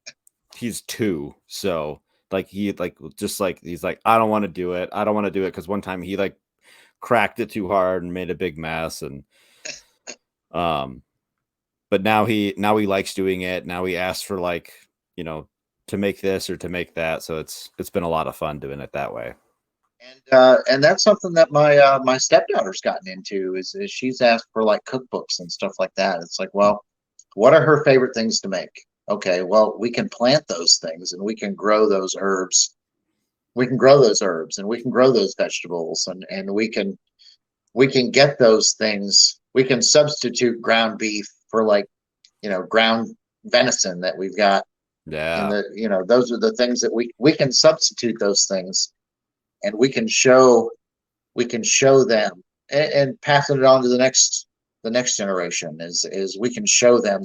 he's 2, so like he like just like he's like, I don't want to do it. I don't want to do it, because one time he like cracked it too hard and made a big mess. And um but now he likes doing it. Now he asks for, like, to make this or to make that. So it's been a lot of fun doing it that way. And that's something that my stepdaughter's gotten into is she's asked for like cookbooks and stuff like that. It's like, well, what are her favorite things to make? Okay, well, we can plant those things and we can grow those herbs. We can grow those herbs and we can grow those vegetables, and we can get those things. We can substitute ground beef for, like, ground venison that we've got in Yeah. the. Those are the things that we can substitute those things, and we can show them, and passing it on to the next generation is we can show them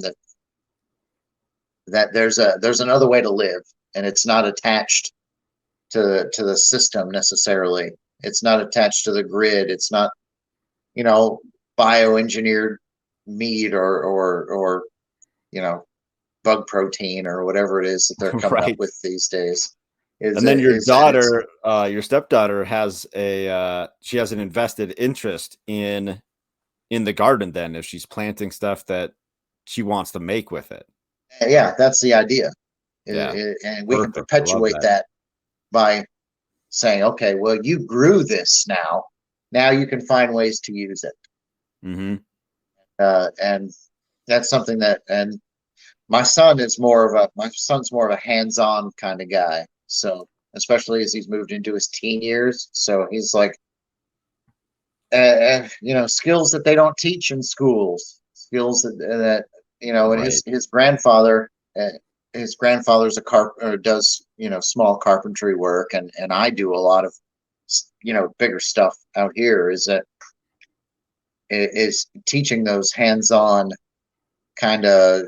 that there's another way to live, and it's not attached to the system necessarily. It's not attached to the grid. It's not, bioengineered meat or bug protein or whatever it is that they're coming up Right. with these days. And then your That it's daughter, your stepdaughter has she has an invested interest in the garden then, if she's planting stuff that she wants to make with it. yeah, that's the idea. Yeah. And we can Perfect. I love perpetuate that. that by saying, okay, well, you grew this now. Now you can find ways to use it. Mm-hmm. And that's something and my son's more of a hands-on kind of guy. So especially as he's moved into his teen years, so he's like, skills that they don't teach in schools, skills that and Right. his grandfather's a or does, small carpentry work, and I do a lot of, bigger stuff out here. Is teaching those hands-on kind of,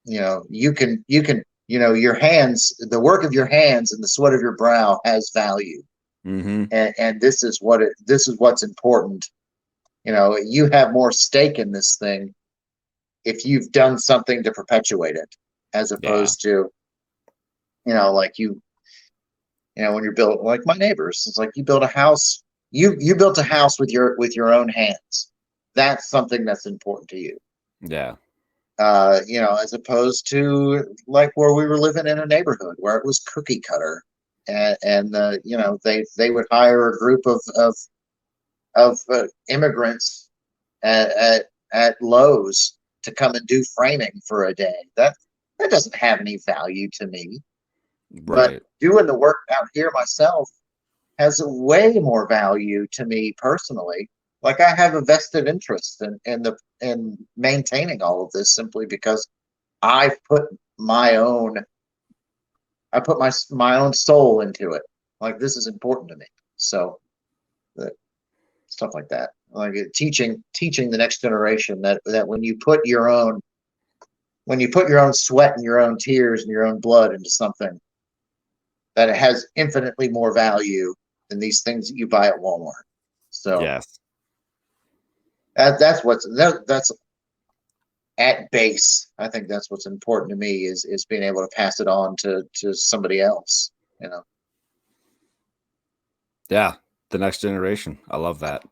your hands, the work of your hands and the sweat of your brow has value. Mm-hmm. And this is what's important. You have more stake in this thing if you've done something to perpetuate it, as Yeah. opposed to, like when you're built, like my neighbors. It's like you built a house. You built a house with your own hands. That's something that's important to you. Yeah. As opposed to like where we were living in a neighborhood where it was cookie cutter, and they would hire a group of immigrants at Lowe's to come and do framing for a day. That doesn't have any value to me. But Right. doing the work out here myself has a way more value to me personally. Like, I have a vested interest in maintaining all of this, simply because I've put my own my own soul into it. Like, this is important to me. So that stuff like that, like teaching the next generation that when you put your own sweat and your own tears and your own blood into something, that it has infinitely more value than these things that you buy at Walmart. So Yes. that's at base. I think that's what's important to me is being able to pass it on to somebody else. Yeah. The next generation. I love that.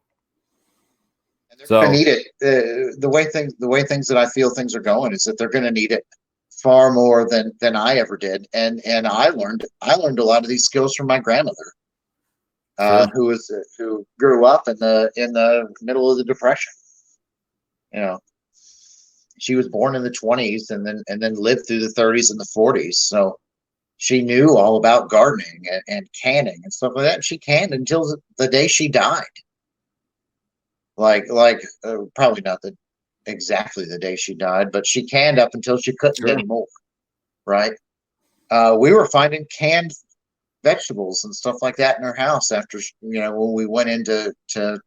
And they're going to So need it. The way things that I feel things are going is that they're going to need it far more than I ever did. And I learned a lot of these skills from my grandmother, sure. who grew up in the middle of the Depression. She was born in the 20s and then lived through the 30s and the 40s. So she knew all about gardening and canning and stuff like that. She canned until the day she died. Probably not exactly the day she died, but she canned up until she couldn't Sure. anymore. Right. We were finding canned vegetables and stuff like that in her house after, when we went into to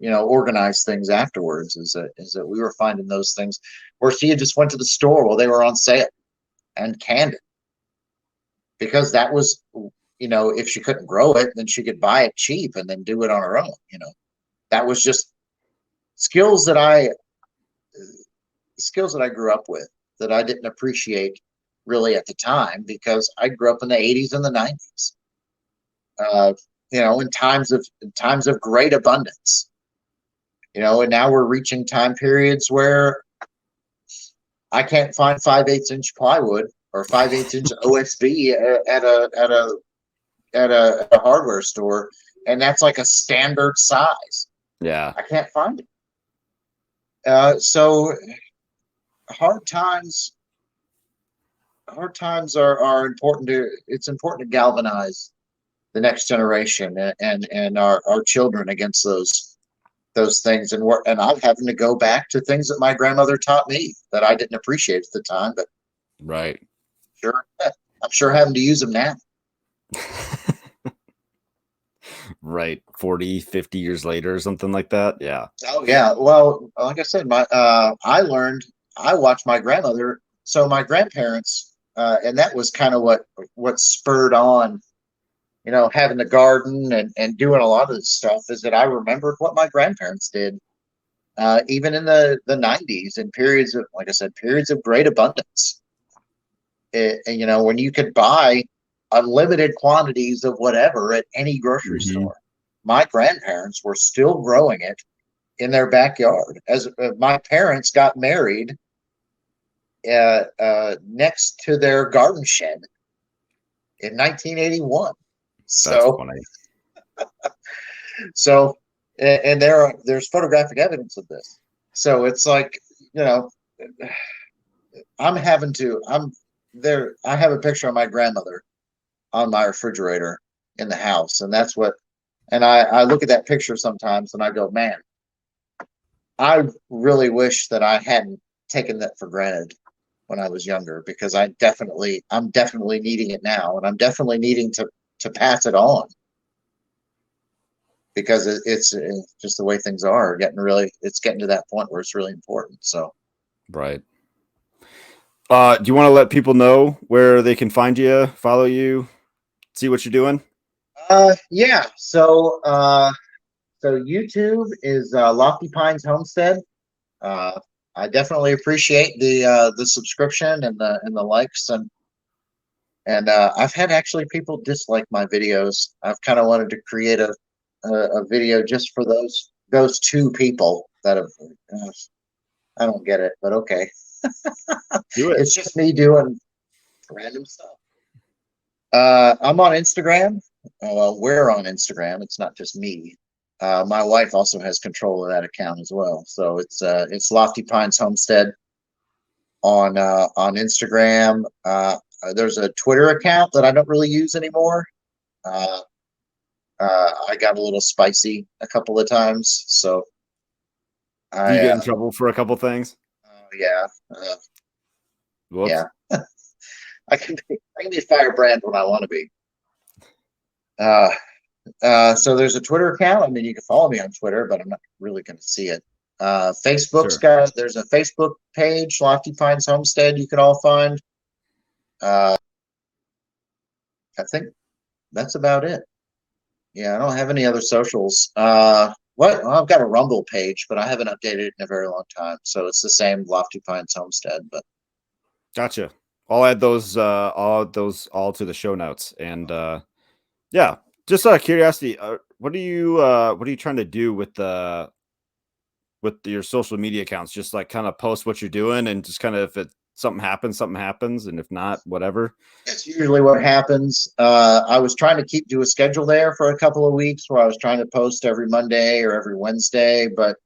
organize things afterwards. Is that we were finding those things where she had just went to the store while they were on sale and canned it, because that was, if she couldn't grow it, then she could buy it cheap and then do it on her own. That was just skills that I grew up with, that I didn't appreciate really at the time, because I grew up in the 80s and the 90s, in times of great abundance, and now we're reaching time periods where I can't find 5/8 inch plywood or 5/8 inch OSB at a hardware store, and that's like a standard size. Yeah. I can't find it. So hard times are important it's important to galvanize the next generation and our children against those things. And I'm having to go back to things that my grandmother taught me that I didn't appreciate at the time, but Right. I'm sure having to use them now. Right. 40, 50 years later or something like that. Yeah. Oh yeah. Well, like I said, I watched my grandmother. So my grandparents, and that was kind of what spurred on, having the garden and doing a lot of this stuff, is that I remembered what my grandparents did, even in the 90s, and periods of, like I said, periods of great abundance. When you could buy unlimited quantities of whatever at any grocery store. My grandparents were still growing it in their backyard. As my parents got married next to their garden shed in 1981. That's funny. So, and there's photographic evidence of this. So it's like, I'm there. I have a picture of my grandmother on my refrigerator in the house, and I look at that picture sometimes and I go, man, I really wish that I hadn't taken that for granted when I was younger, because I'm definitely needing it now, and I'm definitely needing to pass it on, because it's just the way things are it's getting to that point where it's really important. So, right. Do you want to let people know where they can find you, follow you, see what you're doing? Yeah. So YouTube is Lofty Pines Homestead. I definitely appreciate the subscription and the likes, and I've had actually people dislike my videos. I've kind of wanted to create a video just for those two people that have. I don't get it, but okay. Do it. It's just me doing random stuff. I'm on Instagram. We're on Instagram. It's not just me. My wife also has control of that account as well. So it's Lofty Pines Homestead on Instagram. There's a Twitter account that I don't really use anymore. I got a little spicy a couple of times, so Do you get in trouble for a couple things? Yeah. Whoops. Yeah. I can be firebrand when I want to be. So there's a Twitter account. I mean, you can follow me on Twitter, but I'm not really going to see it. Facebook's there's a Facebook page, Lofty Pines Homestead, you can all find. I think that's about it. Yeah, I don't have any other socials. Well, I've got a Rumble page, but I haven't updated it in a very long time. So it's the same, Lofty Pines Homestead. But gotcha. I'll add those all to the show notes. And yeah, just out of curiosity, what are you trying to do with your social media accounts? Just like kind of post what you're doing, and just kind of, if something happens, and if not, whatever. That's usually what happens. I was trying to do a schedule there for a couple of weeks where I was trying to post every Monday or every Wednesday, but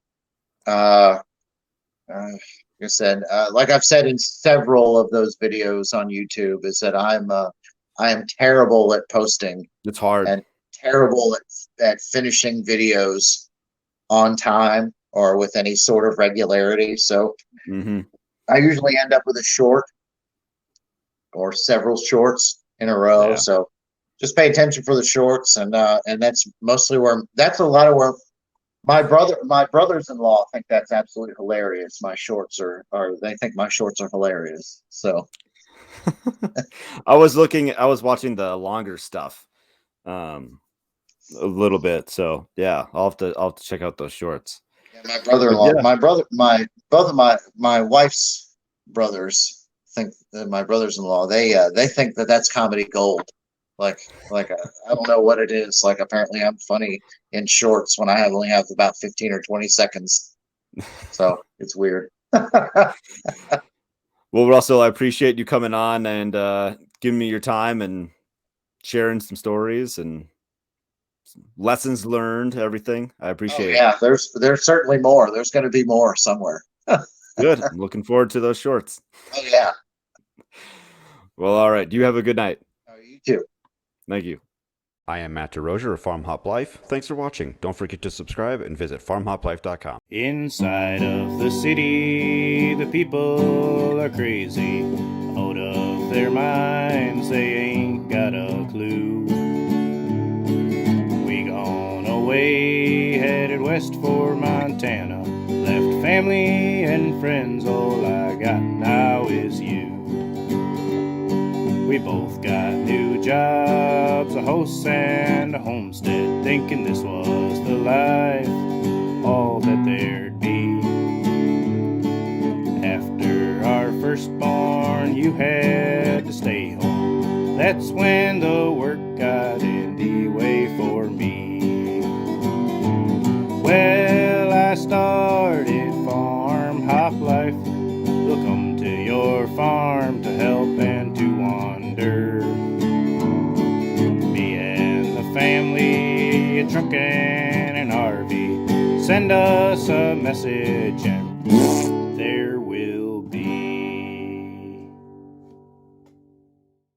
I said, like I've said in several of those videos on YouTube, is that I am terrible at posting It's hard. and terrible at finishing videos on time or with any sort of regularity. So I usually end up with a short or several shorts in a row. Yeah. So just pay attention for the shorts, and that's mostly that's a lot of where my brothers-in-law think that's absolutely hilarious. My shorts are they think my shorts are hilarious. So I was watching the longer stuff a little bit. So yeah, I'll have to check out those shorts. yeah, my brother-in-law, Yeah. both of my wife's brothers think that my brothers-in-law, they think that that's comedy gold. Like I don't know what it is. Like apparently I'm funny in shorts when I only have about 15 or 20 seconds. So it's weird. Well, Russell, I appreciate you coming on and giving me your time and sharing some stories and lessons learned, everything. I appreciate it. Yeah, there's certainly more. There's going to be more somewhere. Good. I'm looking forward to those shorts. Oh yeah. Well, all right. You have a good night. Oh, you too. Thank you. I am Matt DeRozier of Farm Hop Life. Thanks for watching. Don't forget to subscribe and visit farmhoplife.com. Inside of the city, the people are crazy, out of their minds, they ain't got a clue. We gone away, headed west for Montana, left family and friends, all I got now is you. We both got new jobs, a house and a homestead, thinking this was the life, all that there'd be. After our firstborn, you had to stay home. That's when the work got in the way for me. Well, I started Farm Hop Life. We'll come to your farm to help and to wander. Me and the family, a truck and an RV. Send us a message and